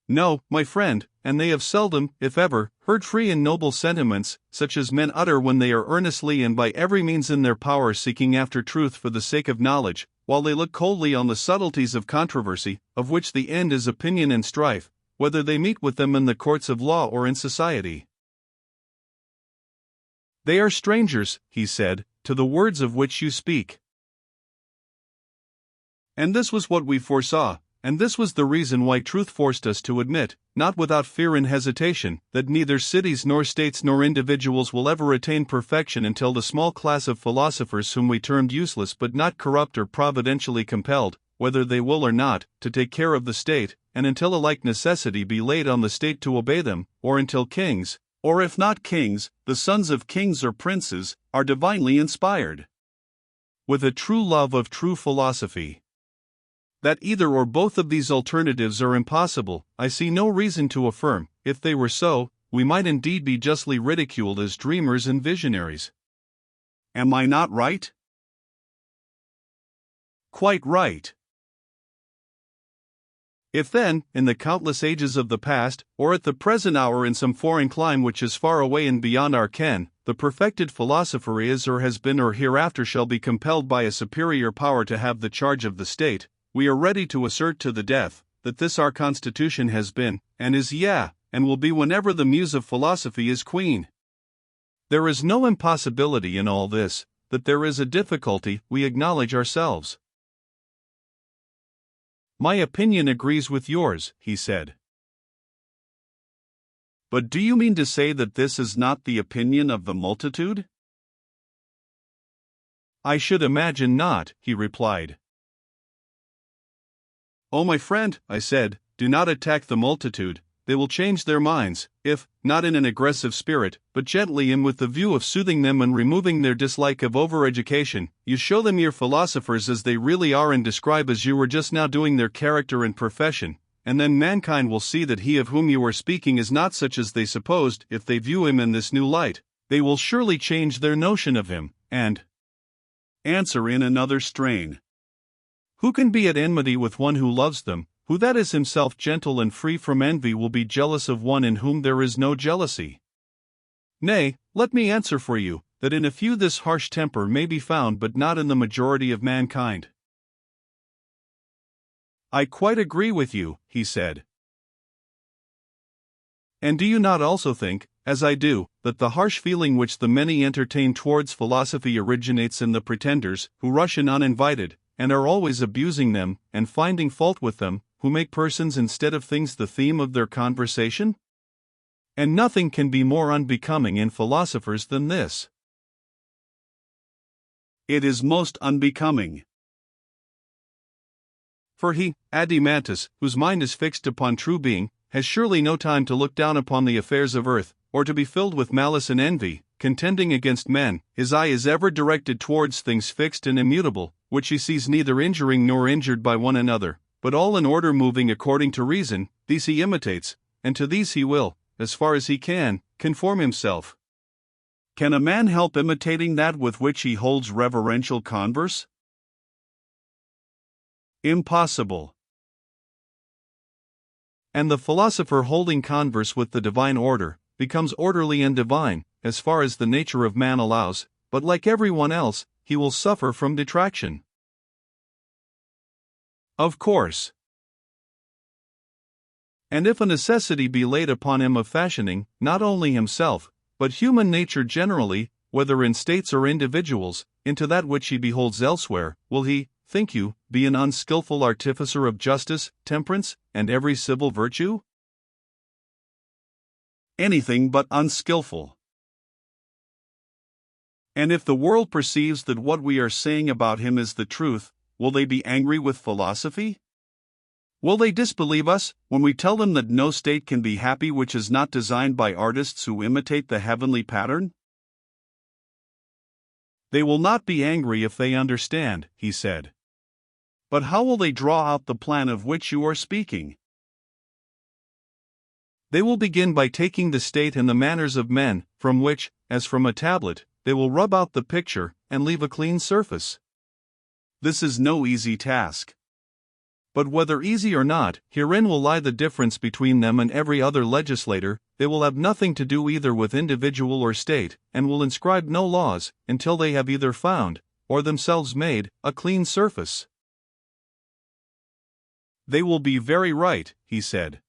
No, my friend, and they have seldom, if ever, heard free and noble sentiments, such as men utter when they are earnestly and by every means in their power seeking after truth for the sake of knowledge, while they look coldly on the subtleties of controversy, of which the end is opinion and strife, whether they meet with them in the courts of law or in society. They are strangers, he said, to the words of which you speak. And this was what we foresaw, and this was the reason why truth forced us to admit, not without fear and hesitation, that neither cities nor states nor individuals will ever attain perfection until the small class of philosophers whom we termed useless but not corrupt are providentially compelled, whether they will or not, to take care of the state, and until a like necessity be laid on the state to obey them, or until kings, or if not kings, the sons of kings or princes, are divinely inspired with a true love of true philosophy. That either or both of these alternatives are impossible, I see no reason to affirm. If they were so, we might indeed be justly ridiculed as dreamers and visionaries. Am I not right? Quite right. If then, in the countless ages of the past, or at the present hour in some foreign clime which is far away and beyond our ken, the perfected philosopher is or has been or hereafter shall be compelled by a superior power to have the charge of the state, we are ready to assert to the death, that this our constitution has been, and is and will be whenever the muse of philosophy is queen. There is no impossibility in all this, that there is a difficulty, we acknowledge ourselves. My opinion agrees with yours, he said. But do you mean to say that this is not the opinion of the multitude? I should imagine not, he replied. Oh, my friend, I said, do not attack the multitude. They will change their minds, if, not in an aggressive spirit, but gently and with the view of soothing them and removing their dislike of over-education, you show them your philosophers as they really are and describe as you were just now doing their character and profession, and then mankind will see that he of whom you are speaking is not such as they supposed. If they view him in this new light, they will surely change their notion of him, and answer in another strain. Who can be at enmity with one who loves them? Who that is himself gentle and free from envy will be jealous of one in whom there is no jealousy? Nay, let me answer for you, that in a few this harsh temper may be found but not in the majority of mankind. I quite agree with you, he said. And do you not also think, as I do, that the harsh feeling which the many entertain towards philosophy originates in the pretenders, who rush in uninvited, and are always abusing them, and finding fault with them, who make persons instead of things the theme of their conversation? And nothing can be more unbecoming in philosophers than this. It is most unbecoming. For he, Adimantus, whose mind is fixed upon true being, has surely no time to look down upon the affairs of earth, or to be filled with malice and envy, contending against men. His eye is ever directed towards things fixed and immutable, which he sees neither injuring nor injured by one another, but all in order moving according to reason. These he imitates, and to these he will, as far as he can, conform himself. Can a man help imitating that with which he holds reverential converse? Impossible. And the philosopher holding converse with the divine order, becomes orderly and divine, as far as the nature of man allows, but like everyone else, he will suffer from detraction. Of course. And if a necessity be laid upon him of fashioning, not only himself, but human nature generally, whether in states or individuals, into that which he beholds elsewhere, will he, think you, be an unskilful artificer of justice, temperance, and every civil virtue? Anything but unskilful. And if the world perceives that what we are saying about him is the truth, will they be angry with philosophy? Will they disbelieve us, when we tell them that no state can be happy which is not designed by artists who imitate the heavenly pattern? They will not be angry if they understand, he said. But how will they draw out the plan of which you are speaking? They will begin by taking the state and the manners of men, from which, as from a tablet, they will rub out the picture, and leave a clean surface. This is no easy task. But whether easy or not, herein will lie the difference between them and every other legislator. They will have nothing to do either with individual or state, and will inscribe no laws, until they have either found, or themselves made, a clean surface.
They will be very right, he said.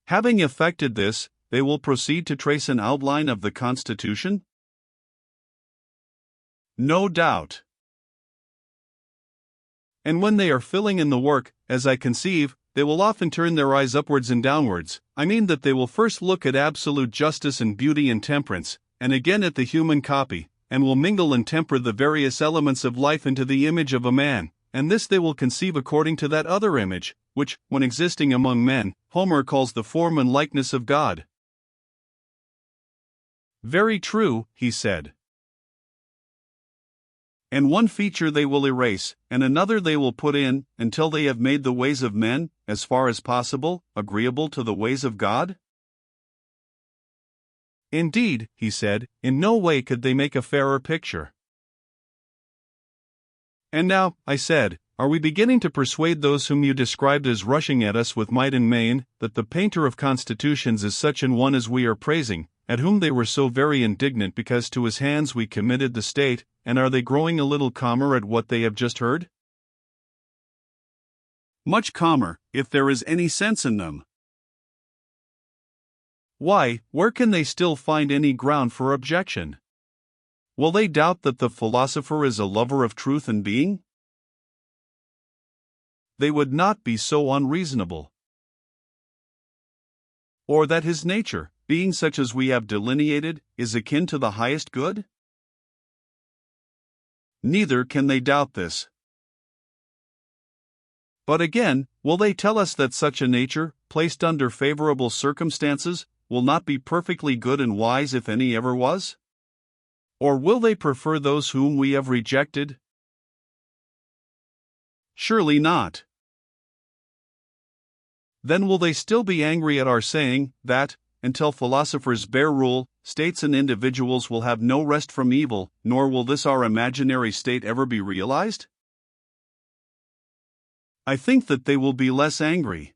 Having effected this, they will proceed to trace an outline of the Constitution?
No doubt.
And when they are filling in the work, as I conceive, they will often turn their eyes upwards and downwards. I mean that they will first look at absolute justice and beauty and temperance, and again at the human copy, and will mingle and temper the various elements of life into the image of a man, and this they will conceive according to that other image, which, when existing among men, Homer calls the form and likeness of God.
Very true, he said. And one feature they will erase, and another they will put in, until they have made the ways of men, as far as possible, agreeable to the ways of God?
Indeed, he said, in no way could they make a fairer picture. And now, I said, are we beginning to persuade those whom you described as rushing at us with might and main, that the painter of constitutions is such an one as we are praising, at whom they were so very indignant because to his hands we committed the state, and are they growing a little calmer at what they have just heard?
Much calmer, if there is any sense in them.
Why, where can they still find any ground for objection? Will they doubt that the philosopher is a lover of truth and being? They would not be so unreasonable.
Or that his nature, being such as we have delineated, is akin to the highest good? Neither can they doubt this.
But again, will they tell us that such a nature, placed under favorable circumstances, will not be perfectly good and wise if any ever was? Or will they prefer those whom we have rejected?
Surely not.
Then will they still be angry at our saying, that, until philosophers bear rule, states and individuals will have no rest from evil, nor will this our imaginary state ever be realized?
I think that they will be less angry.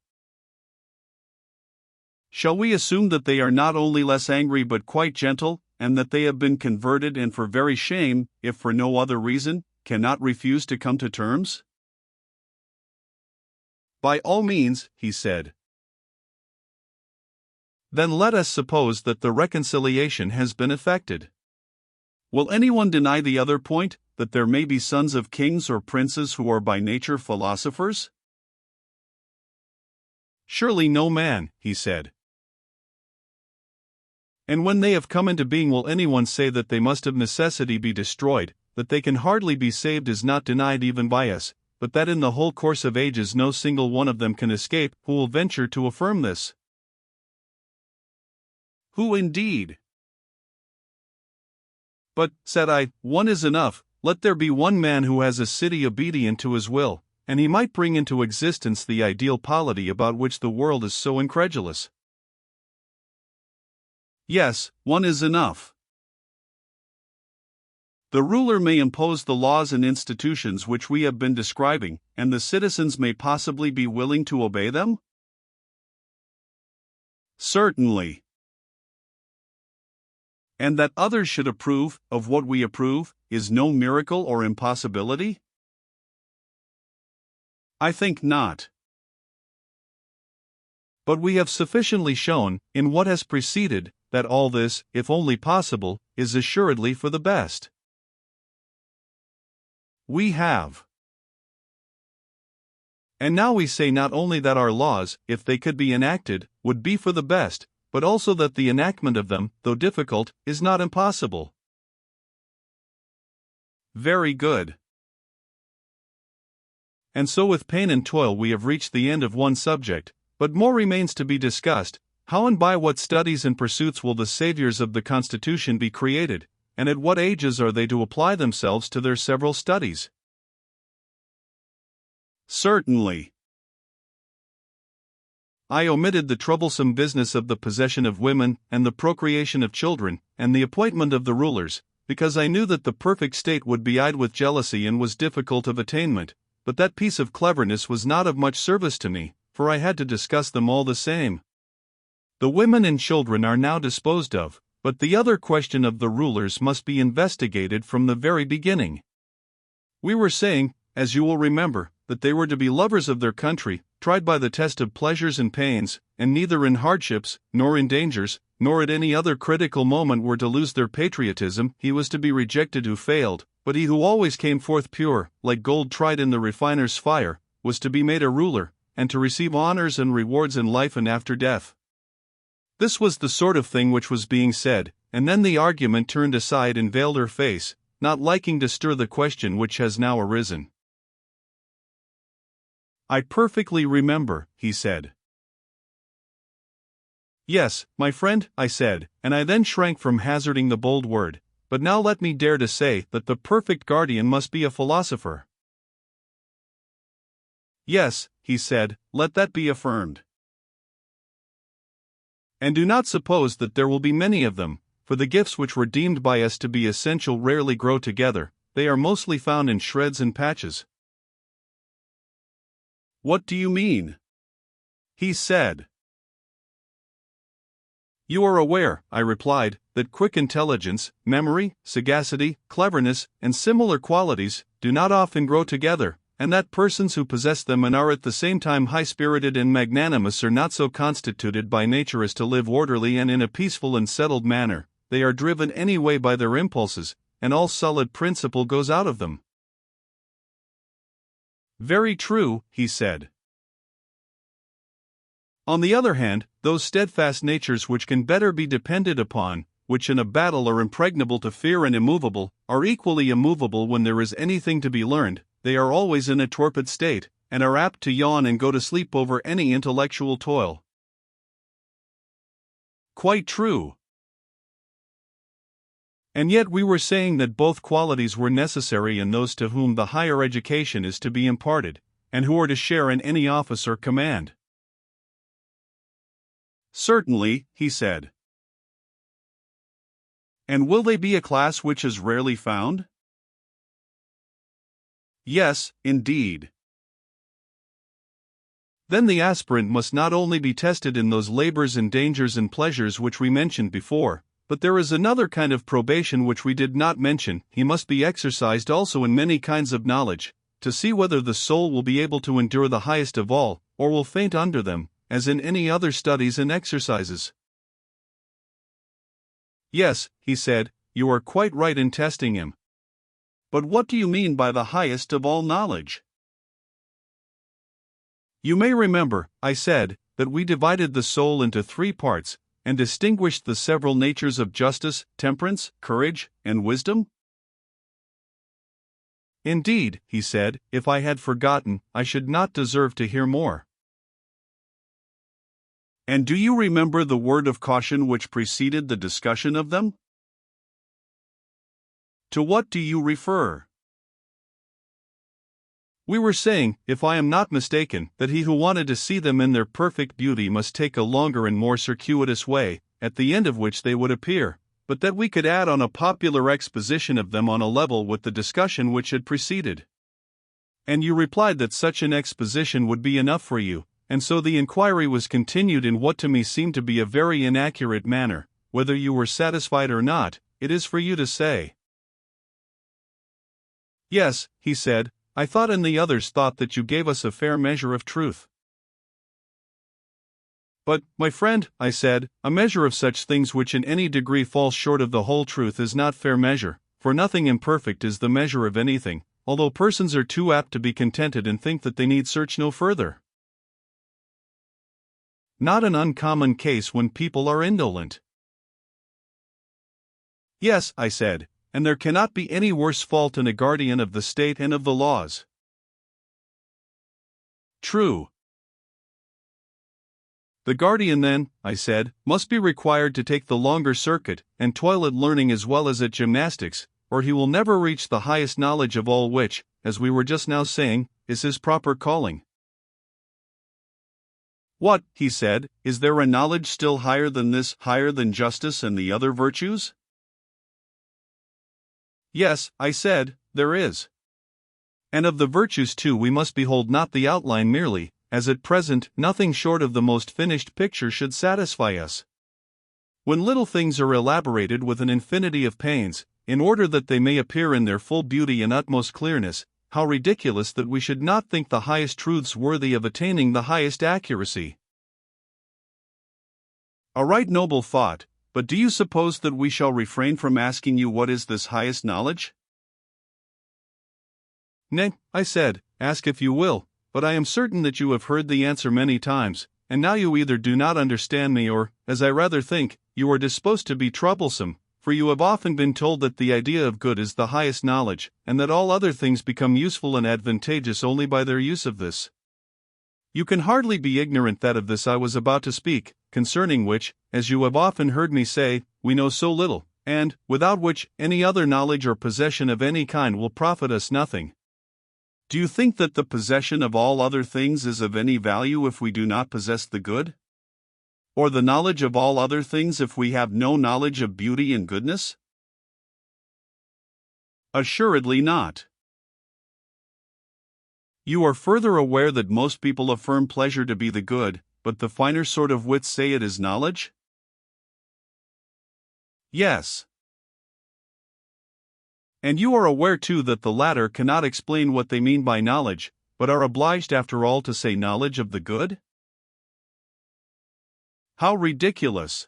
Shall we assume that they are not only less angry but quite gentle, and that they have been converted and for very shame, if for no other reason, cannot refuse to come to terms?
By all means, he said.
Then let us suppose that the reconciliation has been effected.
Will anyone deny the other point, that there may be sons of kings or princes who are by nature philosophers?
Surely no man, he said. And when they have come into being, will anyone say that they must of necessity be destroyed? That they can hardly be saved is not denied even by us, but that in the whole course of ages no single one of them can escape. Who will venture to affirm this?
Who indeed?
But, said I, one is enough. Let there be one man who has a city obedient to his will, and he might bring into existence the ideal polity about which the world is so incredulous.
Yes, one is enough. The ruler may impose the laws and institutions which we have been describing, and the citizens may possibly be willing to obey them?
Certainly.
And that others should approve of what we approve is no miracle or impossibility? I think not.
But we have sufficiently shown, in what has preceded, that all this, if only possible, is assuredly for the best.
We have.
And now we say not only that our laws, if they could be enacted, would be for the best, but also that the enactment of them, though difficult, is not impossible.
Very good.
And so with pain and toil we have reached the end of one subject, but more remains to be discussed. How and by what studies and pursuits will the saviors of the Constitution be created, and at what ages are they to apply themselves to their several studies?
Certainly.
I omitted the troublesome business of the possession of women, and the procreation of children, and the appointment of the rulers, because I knew that the perfect state would be eyed with jealousy and was difficult of attainment, but that piece of cleverness was not of much service to me, for I had to discuss them all the same. The women and children are now disposed of, but the other question of the rulers must be investigated from the very beginning. We were saying, as you will remember, that they were to be lovers of their country, tried by the test of pleasures and pains, and neither in hardships, nor in dangers, nor at any other critical moment were to lose their patriotism. He was to be rejected who failed, but he who always came forth pure, like gold tried in the refiner's fire, was to be made a ruler, and to receive honors and rewards in life and after death. This was the sort of thing which was being said, and then the argument turned aside and veiled her face, not liking to stir the question which has now arisen. "I perfectly remember," he said. "Yes, my friend," I said, and I then shrank from hazarding the bold word, "but now let me dare to say that the perfect guardian must be a philosopher." "Yes," he said, "let that be affirmed. And do not suppose that there will be many of them, for the gifts which were deemed by us to be essential rarely grow together, they are mostly found in shreds and patches." "What do you mean?" he said. "You are aware," I replied, "that quick intelligence, memory, sagacity, cleverness, and similar qualities do not often grow together, and that persons who possess them and are at the same time high-spirited and magnanimous are not so constituted by nature as to live orderly and in a peaceful and settled manner. They are driven anyway by their impulses, and all solid principle goes out of them." "Very true," he said. "On the other hand, those steadfast natures which can better be depended upon, which in a battle are impregnable to fear and immovable, are equally immovable when there is anything to be learned. They are always in a torpid state, and are apt to yawn and go to sleep over any intellectual toil." "Quite true." "And yet we were saying that both qualities were necessary in those to whom the higher education is to be imparted, and who are to share in any office or command." "Certainly," he said. "And will they be a class which is rarely found?" "Yes, indeed." "Then the aspirant must not only be tested in those labors and dangers and pleasures which we mentioned before, but there is another kind of probation which we did not mention. He must be exercised also in many kinds of knowledge, to see whether the soul will be able to endure the highest of all, or will faint under them, as in any other studies and exercises." "Yes," he said, "you are quite right in testing him. But what do you mean by the highest of all knowledge?" "You may remember," I said, "that we divided the soul into 3 parts, and distinguished the several natures of justice, temperance, courage, and wisdom?" "Indeed," he said, "if I had forgotten, I should not deserve to hear more." "And do you remember the word of caution which preceded the discussion of them?" "To what do you refer?" "We were saying, if I am not mistaken, that he who wanted to see them in their perfect beauty must take a longer and more circuitous way, at the end of which they would appear, but that we could add on a popular exposition of them on a level with the discussion which had preceded. And you replied that such an exposition would be enough for you, and so the inquiry was continued in what to me seemed to be a very inaccurate manner. Whether you were satisfied or not, it is for you to say." "Yes," he said, "I thought and the others thought that you gave us a fair measure of truth." "But, my friend," I said, "a measure of such things which in any degree falls short of the whole truth is not fair measure, for nothing imperfect is the measure of anything, although persons are too apt to be contented and think that they need search no further." "Not an uncommon case when people are indolent." "Yes," I said, "and there cannot be any worse fault in a guardian of the state and of the laws." "True." "The guardian then," I said, "must be required to take the longer circuit, and toil at learning as well as at gymnastics, or he will never reach the highest knowledge of all which, as we were just now saying, is his proper calling." "What," he said, "is there a knowledge still higher than this, higher than justice and the other virtues?" "Yes," I said, "there is. And of the virtues too we must behold not the outline merely, as at present nothing short of the most finished picture should satisfy us. When little things are elaborated with an infinity of pains, in order that they may appear in their full beauty and utmost clearness, how ridiculous that we should not think the highest truths worthy of attaining the highest accuracy. A right noble thought, but do you suppose that we shall refrain from asking you what is this highest knowledge? Nay, I said, ask if you will, but I am certain that you have heard the answer many times, and now you either do not understand me or, as I rather think, you are disposed to be troublesome, for you have often been told that the idea of good is the highest knowledge, and that all other things become useful and advantageous only by their use of this. You can hardly be ignorant that of this I was about to speak, concerning which, as you have often heard me say, we know so little, and, without which, any other knowledge or possession of any kind will profit us nothing. Do you think that the possession of all other things is of any value if we do not possess the good? Or the knowledge of all other things if we have no knowledge of beauty and goodness? Assuredly not. You are further aware that most people affirm pleasure to be the good, but the finer sort of wits say it is knowledge? Yes. And you are aware too that the latter cannot explain what they mean by knowledge, but are obliged after all to say knowledge of the good? How ridiculous!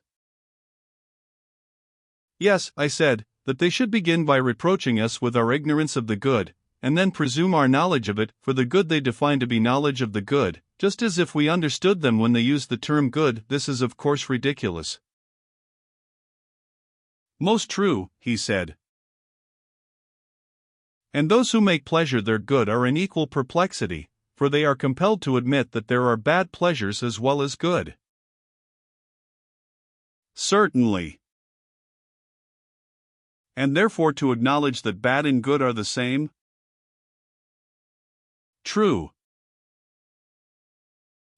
Yes, I said, that they should begin by reproaching us with our ignorance of the good, and then presume our knowledge of it, for the good they define to be knowledge of the good, just as if we understood them when they use the term good. This is of course ridiculous. Most true, he said. And those who make pleasure their good are in equal perplexity, for they are compelled to admit that there are bad pleasures as well as good. Certainly. And therefore to acknowledge that bad and good are the same? True.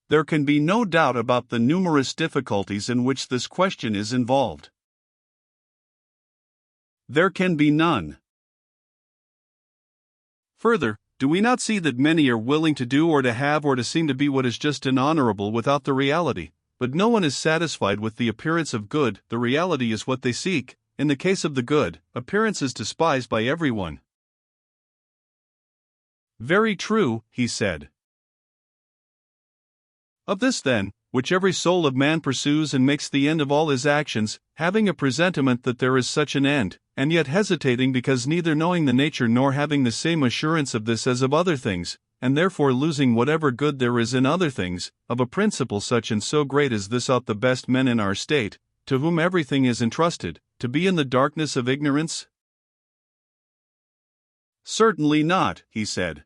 There can be no doubt about the numerous difficulties in which this question is involved. There can be none. Further, do we not see that many are willing to do or to have or to seem to be what is just and honorable without the reality, but no one is satisfied with the appearance of good? The reality is what they seek. In the case of the good, appearance is despised by everyone. Very true, he said. Of this then, which every soul of man pursues and makes the end of all his actions, having a presentiment that there is such an end, and yet hesitating because neither knowing the nature nor having the same assurance of this as of other things, and therefore losing whatever good there is in other things, of a principle such and so great as this ought the best men in our state, to whom everything is entrusted, to be in the darkness of ignorance? Certainly not, he said.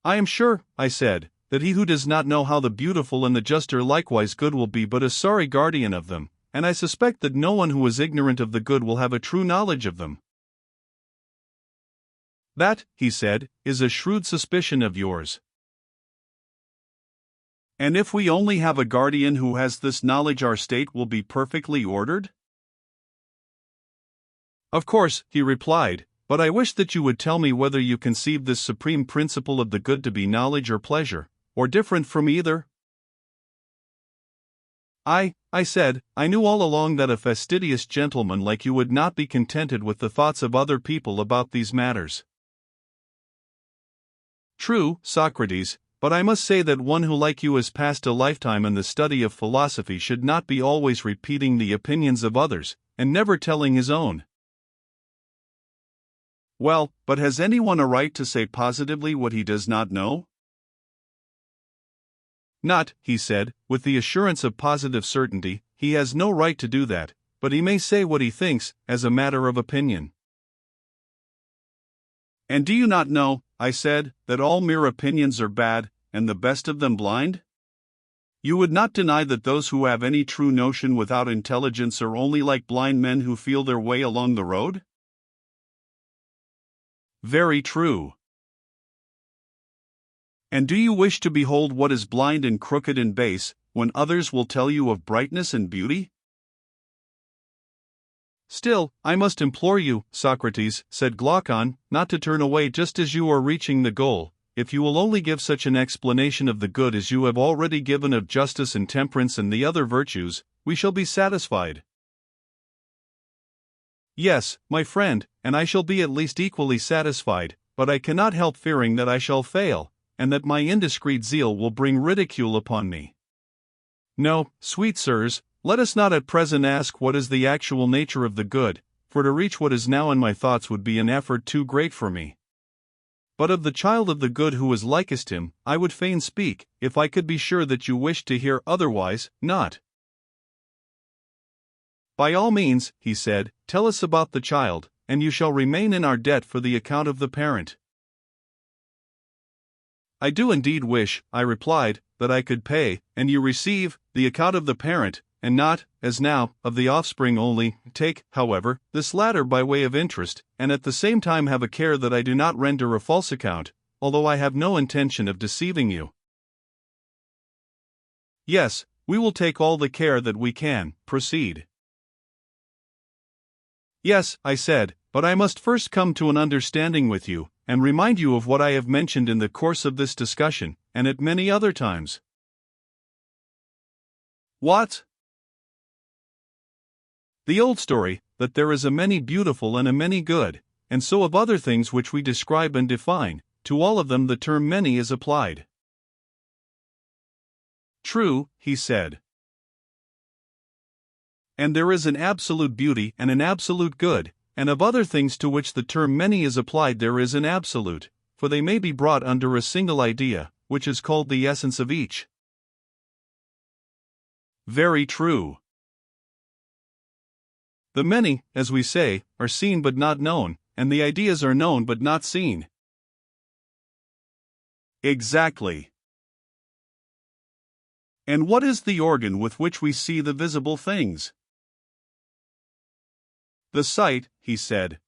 I am sure, I said, that he who does not know how the beautiful and the just are likewise good will be but a sorry guardian of them, and I suspect that no one who is ignorant of the good will have a true knowledge of them. That, he said, is a shrewd suspicion of yours. And if we only have a guardian who has this knowledge, our state will be perfectly ordered? Of course, he replied, but I wish that you would tell me whether you conceive this supreme principle of the good to be knowledge or pleasure, or different from either? I said, I knew all along that a fastidious gentleman like you would not be contented with the thoughts of other people about these matters. True, Socrates, but I must say that one who like you has passed a lifetime in the study of philosophy should not be always repeating the opinions of others, and never telling his own. Well, but has anyone a right to say positively what he does not know? Not, he said, with the assurance of positive certainty. He has no right to do that, but he may say what he thinks, as a matter of opinion. And do you not know, I said, that all mere opinions are bad, and the best of them blind? You would not deny that those who have any true notion without intelligence are only like blind men who feel their way along the road? Very true. And do you wish to behold what is blind and crooked and base, when others will tell you of brightness and beauty? Still, I must implore you, Socrates, said Glaucon, not to turn away just as you are reaching the goal. If you will only give such an explanation of the good as you have already given of justice and temperance and the other virtues, we shall be satisfied. Yes, my friend, and I shall be at least equally satisfied, but I cannot help fearing that I shall fail, and that my indiscreet zeal will bring ridicule upon me. No, sweet sirs, let us not at present ask what is the actual nature of the good, for to reach what is now in my thoughts would be an effort too great for me. But of the child of the good who is likest him, I would fain speak, if I could be sure that you wished to hear otherwise, not. By all means, he said, tell us about the child, and you shall remain in our debt for the account of the parent. I do indeed wish, I replied, that I could pay, and you receive, the account of the parent, and not, as now, of the offspring only. Take, however, this latter by way of interest, and at the same time have a care that I do not render a false account, although I have no intention of deceiving you. Yes, we will take all the care that we can. Proceed. Yes, I said, but I must first come to an understanding with you, and remind you of what I have mentioned in the course of this discussion, and at many other times. What? The old story, that there is a many beautiful and a many good, and so of other things which we describe and define, to all of them the term many is applied. True, he said. And there is an absolute beauty and an absolute good, and of other things to which the term many is applied there is an absolute, for they may be brought under a single idea, which is called the essence of each. Very true. The many, as we say, are seen but not known, and the ideas are known but not seen. Exactly. And what is the organ with which we see the visible things? The sight, he said.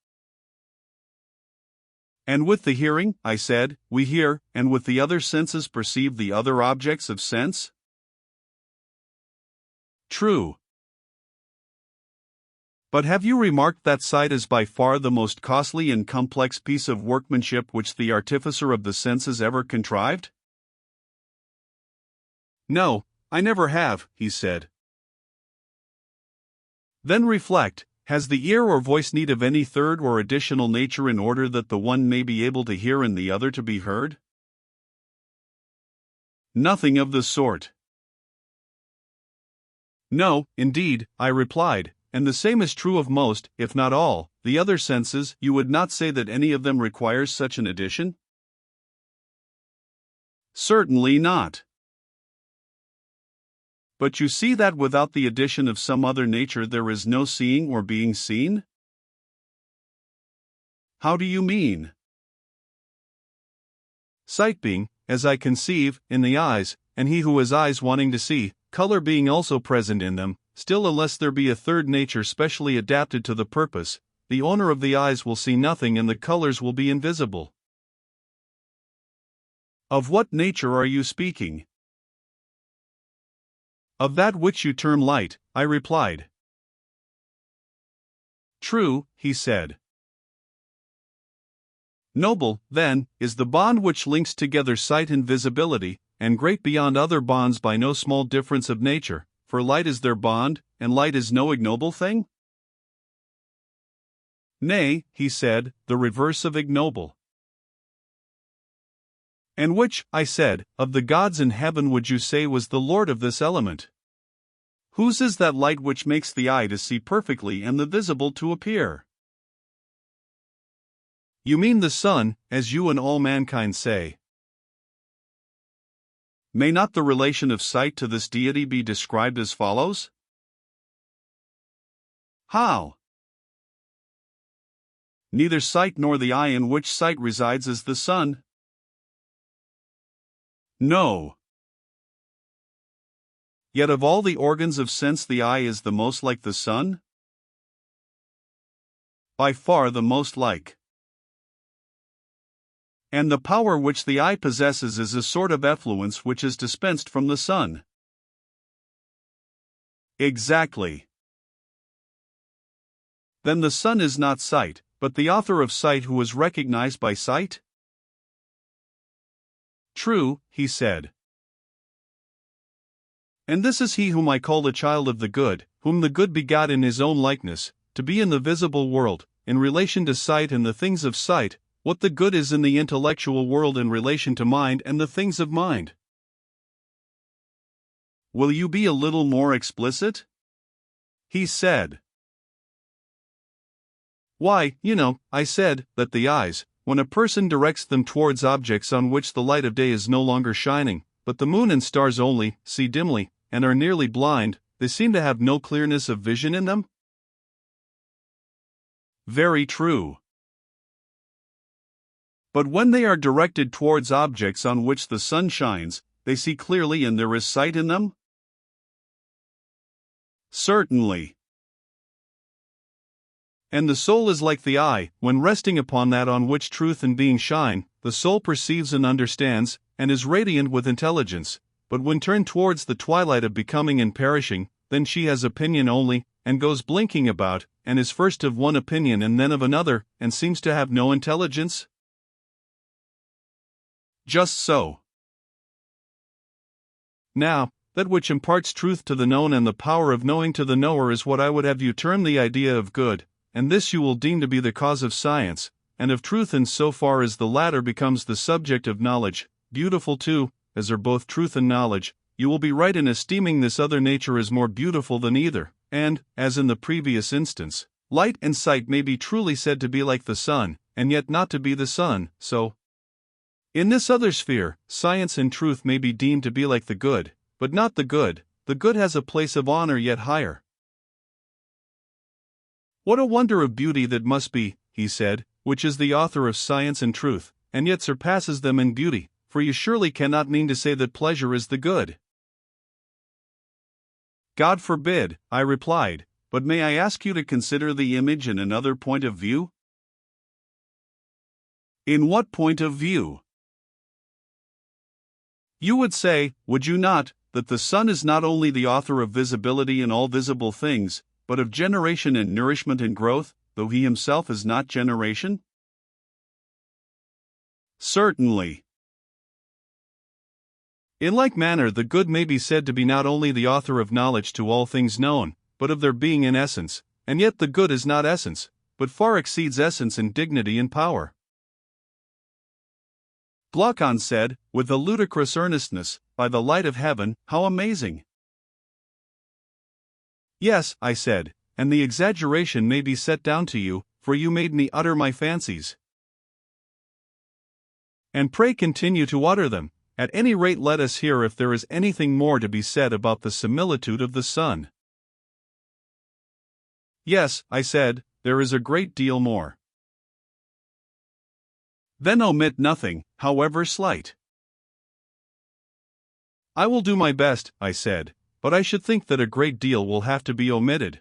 And with the hearing, I said, we hear, and with the other senses perceive the other objects of sense? True. But have you remarked that sight is by far the most costly and complex piece of workmanship which the artificer of the senses ever contrived? No, I never have, he said. Then reflect, has the ear or voice need of any third or additional nature in order that the one may be able to hear and the other to be heard? Nothing of the sort. No, indeed, I replied, and the same is true of most, if not all, the other senses. You would not say that any of them requires such an addition? Certainly not. But you see that without the addition of some other nature there is no seeing or being seen? How do you mean? Sight being, as I conceive, in the eyes, and he who has eyes wanting to see, color being also present in them, still unless there be a third nature specially adapted to the purpose, the owner of the eyes will see nothing and the colors will be invisible. Of what nature are you speaking? Of that which you term light, I replied. True, he said. Noble, then, is the bond which links together sight and visibility, and great beyond other bonds by no small difference of nature, for light is their bond, and light is no ignoble thing? Nay, he said, the reverse of ignoble. And which, I said, of the gods in heaven would you say was the lord of this element? Whose is that light which makes the eye to see perfectly and the visible to appear? You mean the sun, as you and all mankind say. May not the relation of sight to this deity be described as follows? How? Neither sight nor the eye in which sight resides is the sun. No. Yet of all the organs of sense the eye is the most like the sun? By far the most like. And the power which the eye possesses is a sort of effluence which is dispensed from the sun. Exactly.
Then the sun is not sight, but the author of sight who is recognized by sight?
True, he said.
And this is he whom I call the child of the good, whom the good begot in his own likeness, to be in the visible world, in relation to sight and the things of sight, what the good is in the intellectual world in relation to mind and the things of mind.
Will you be a little more explicit?
He said.
Why, I said that the eyes, when a person directs them towards objects on which the light of day is no longer shining, but the moon and stars only, see dimly, and are nearly blind, they seem to have no clearness of vision in them?
Very true.
But when they are directed towards objects on which the sun shines, they see clearly and there is sight in them?
Certainly.
And the soul is like the eye, when resting upon that on which truth and being shine, the soul perceives and understands, and is radiant with intelligence, but when turned towards the twilight of becoming and perishing, then she has opinion only, and goes blinking about, and is first of one opinion and then of another, and seems to have no intelligence?
Just so.
Now, that which imparts truth to the known and the power of knowing to the knower is what I would have you term the idea of good, and this you will deem to be the cause of science, and of truth in so far as the latter becomes the subject of knowledge, beautiful too, as are both truth and knowledge. You will be right in esteeming this other nature as more beautiful than either, and, as in the previous instance, light and sight may be truly said to be like the sun, and yet not to be the sun, so in this other sphere, science and truth may be deemed to be like the good, but not the good. The good has a place of honor yet higher.
What a wonder of beauty that must be, he said, which is the author of science and truth, and yet surpasses them in beauty, for you surely cannot mean to say that pleasure is the good.
God forbid, I replied, but may I ask you to consider the image in another point of view?
In what point of view?
You would say, would you not, that the sun is not only the author of visibility in all visible things, but of generation and nourishment and growth, though he himself is not generation?
Certainly.
In like manner, the good may be said to be not only the author of knowledge to all things known, but of their being in essence, and yet the good is not essence, but far exceeds essence in dignity and power.
Glaucon said, with a ludicrous earnestness, by the light of heaven, how amazing!
Yes, I said, and the exaggeration may be set down to you, for you made me utter my fancies. And pray continue to utter them. At any rate, let us hear if there is anything more to be said about the similitude of the sun.
Yes, I said, there is a great deal more.
Then omit nothing, however slight.
I will do my best, I said, but I should think that a great deal will have to be omitted.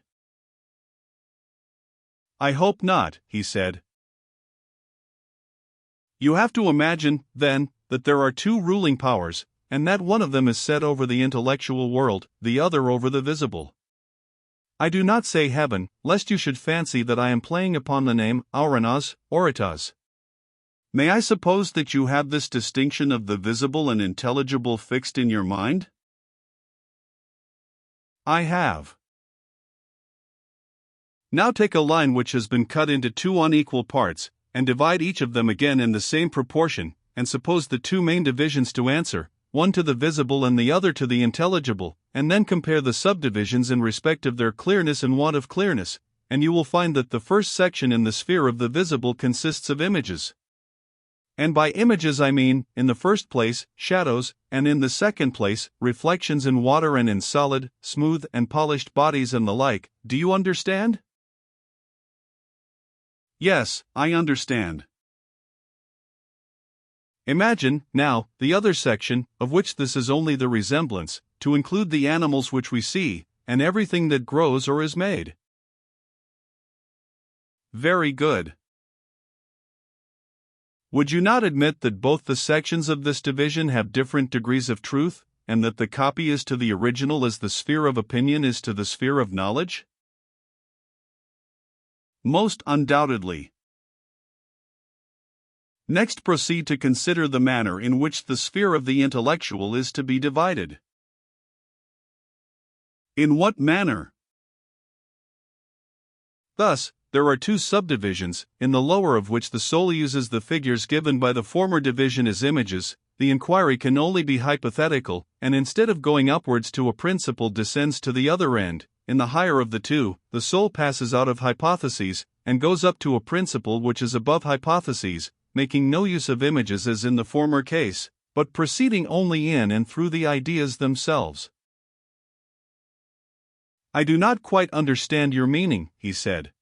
I hope not, he said.
You have to imagine, then, that there are two ruling powers, and that one of them is set over the intellectual world, the other over the visible.
I do not say heaven, lest you should fancy that I am playing upon the name Auranas, Oritas.
May I suppose that you have this distinction of the visible and intelligible fixed in your mind?
I have.
Now take a line which has been cut into two unequal parts, and divide each of them again in the same proportion, and suppose the two main divisions to answer, one to the visible and the other to the intelligible, and then compare the subdivisions in respect of their clearness and want of clearness, and you will find that the first section in the sphere of the visible consists of images. And by images I mean, in the first place, shadows, and in the second place, reflections in water and in solid, smooth and polished bodies and the like. Do you understand? Yes, I understand.
Imagine, now, the other section, of which this is only the resemblance, to include the animals which we see, and everything that grows or is made.
Very good.
Would you not admit that both the sections of this division have different degrees of truth, and that the copy is to the original as the sphere of opinion is to the sphere of knowledge?
Most undoubtedly. Next, proceed to consider the manner in which the sphere of the intellectual is to be divided. In what manner?
Thus, there are two subdivisions, in the lower of which the soul uses the figures given by the former division as images. The inquiry can only be hypothetical, and instead of going upwards to a principle descends to the other end. In the higher of the two, the soul passes out of hypotheses, and goes up to a principle which is above hypotheses, making no use of images as in the former case, but proceeding only in and through the ideas themselves.
I do not quite understand your meaning, he said.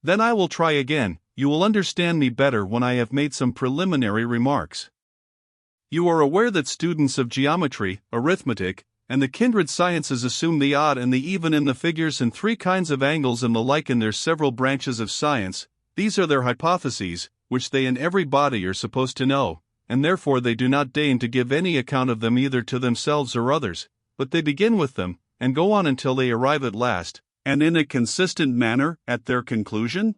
Then I will try again. You will understand me better when I have made some preliminary remarks. You are aware that students of geometry, arithmetic, and the kindred sciences assume the odd and the even in the figures and three kinds of angles and the like in their several branches of science. These are their hypotheses, which they in every body are supposed to know, and therefore they do not deign to give any account of them either to themselves or others, but they begin with them, and go on until they arrive at last,
and in a consistent manner, at their conclusion?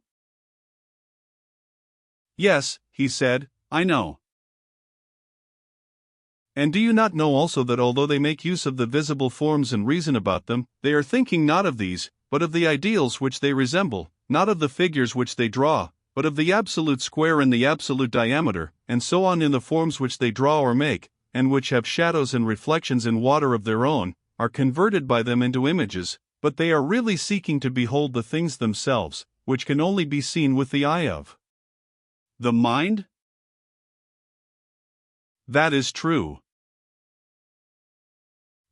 Yes, he said, I know. And do you not know also that although they make use of the visible forms and reason about them, they are thinking not of these, but of the ideals which they resemble, not of the figures which they draw, but of the absolute square and the absolute diameter, and so on in the forms which they draw or make, and which have shadows and reflections in water of their own, are converted by them into images, but they are really seeking to behold the things themselves, which can only be seen with the eye of
the mind?
That is true.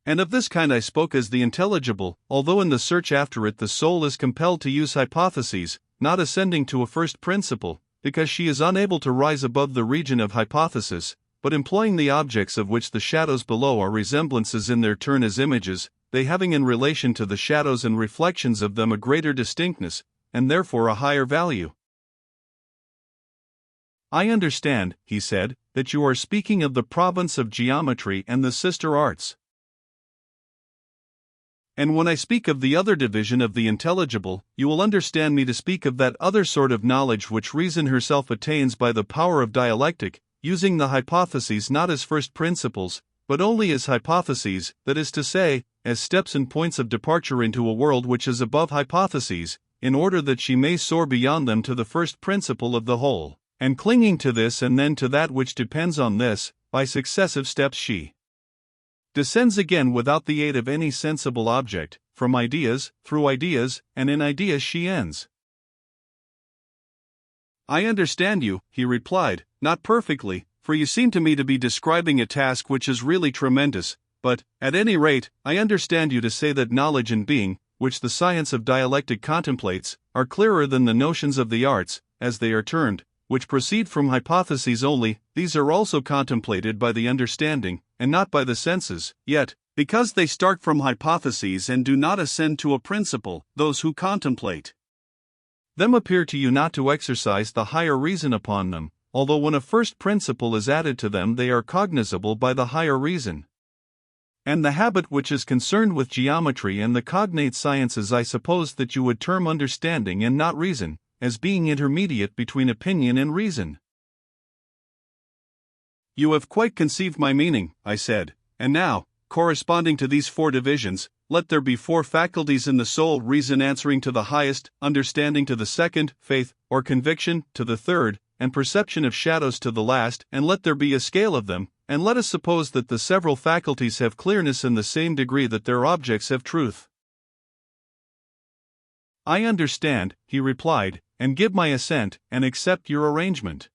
And of this kind I spoke as the intelligible, although in the search after it the soul is compelled to use hypotheses, not ascending to a first principle, because she is unable to rise above the region of hypothesis, but employing the objects of which the shadows below are resemblances in their turn as images, they having in relation to the shadows and reflections of them a greater distinctness, and therefore a higher value. I understand, he said, that you are speaking of the province of geometry and the sister arts. And when I speak of the other division of the intelligible, you will understand me to speak of that other sort of knowledge which reason herself attains by the power of dialectic, using the hypotheses not as first principles, but only as hypotheses, that is to say, as steps and points of departure into a world which is above hypotheses, in order that she may soar beyond them to the first principle of the whole, and clinging to this and then to that which depends on this, by successive steps she descends again without the aid of any sensible object, from ideas, through ideas, and in ideas she ends.
I understand you, he replied, not perfectly, for you seem to me to be describing a task which is really tremendous, but, at any rate, I understand you to say that knowledge and being, which the science of dialectic contemplates, are clearer than the notions of the arts, as they are termed, which proceed from hypotheses only. These are also contemplated by the understanding, and not by the senses, yet, because they start from hypotheses and do not ascend to a principle, those who contemplate
them appear to you not to exercise the higher reason upon them, although when a first principle is added to them they are cognizable by the higher reason. And the habit which is concerned with geometry and the cognate sciences I suppose that you would term understanding and not reason, as being intermediate between opinion and reason.
You have quite conceived my meaning, I said, and now, corresponding to these four divisions, let there be four faculties in the soul: reason answering to the highest, understanding to the second, faith, or conviction, to the third, and perception of shadows to the last, and let there be a scale of them, and let us suppose that the several faculties have clearness in the same degree that their objects have truth.
I understand, he replied, and give my assent, and accept your arrangement.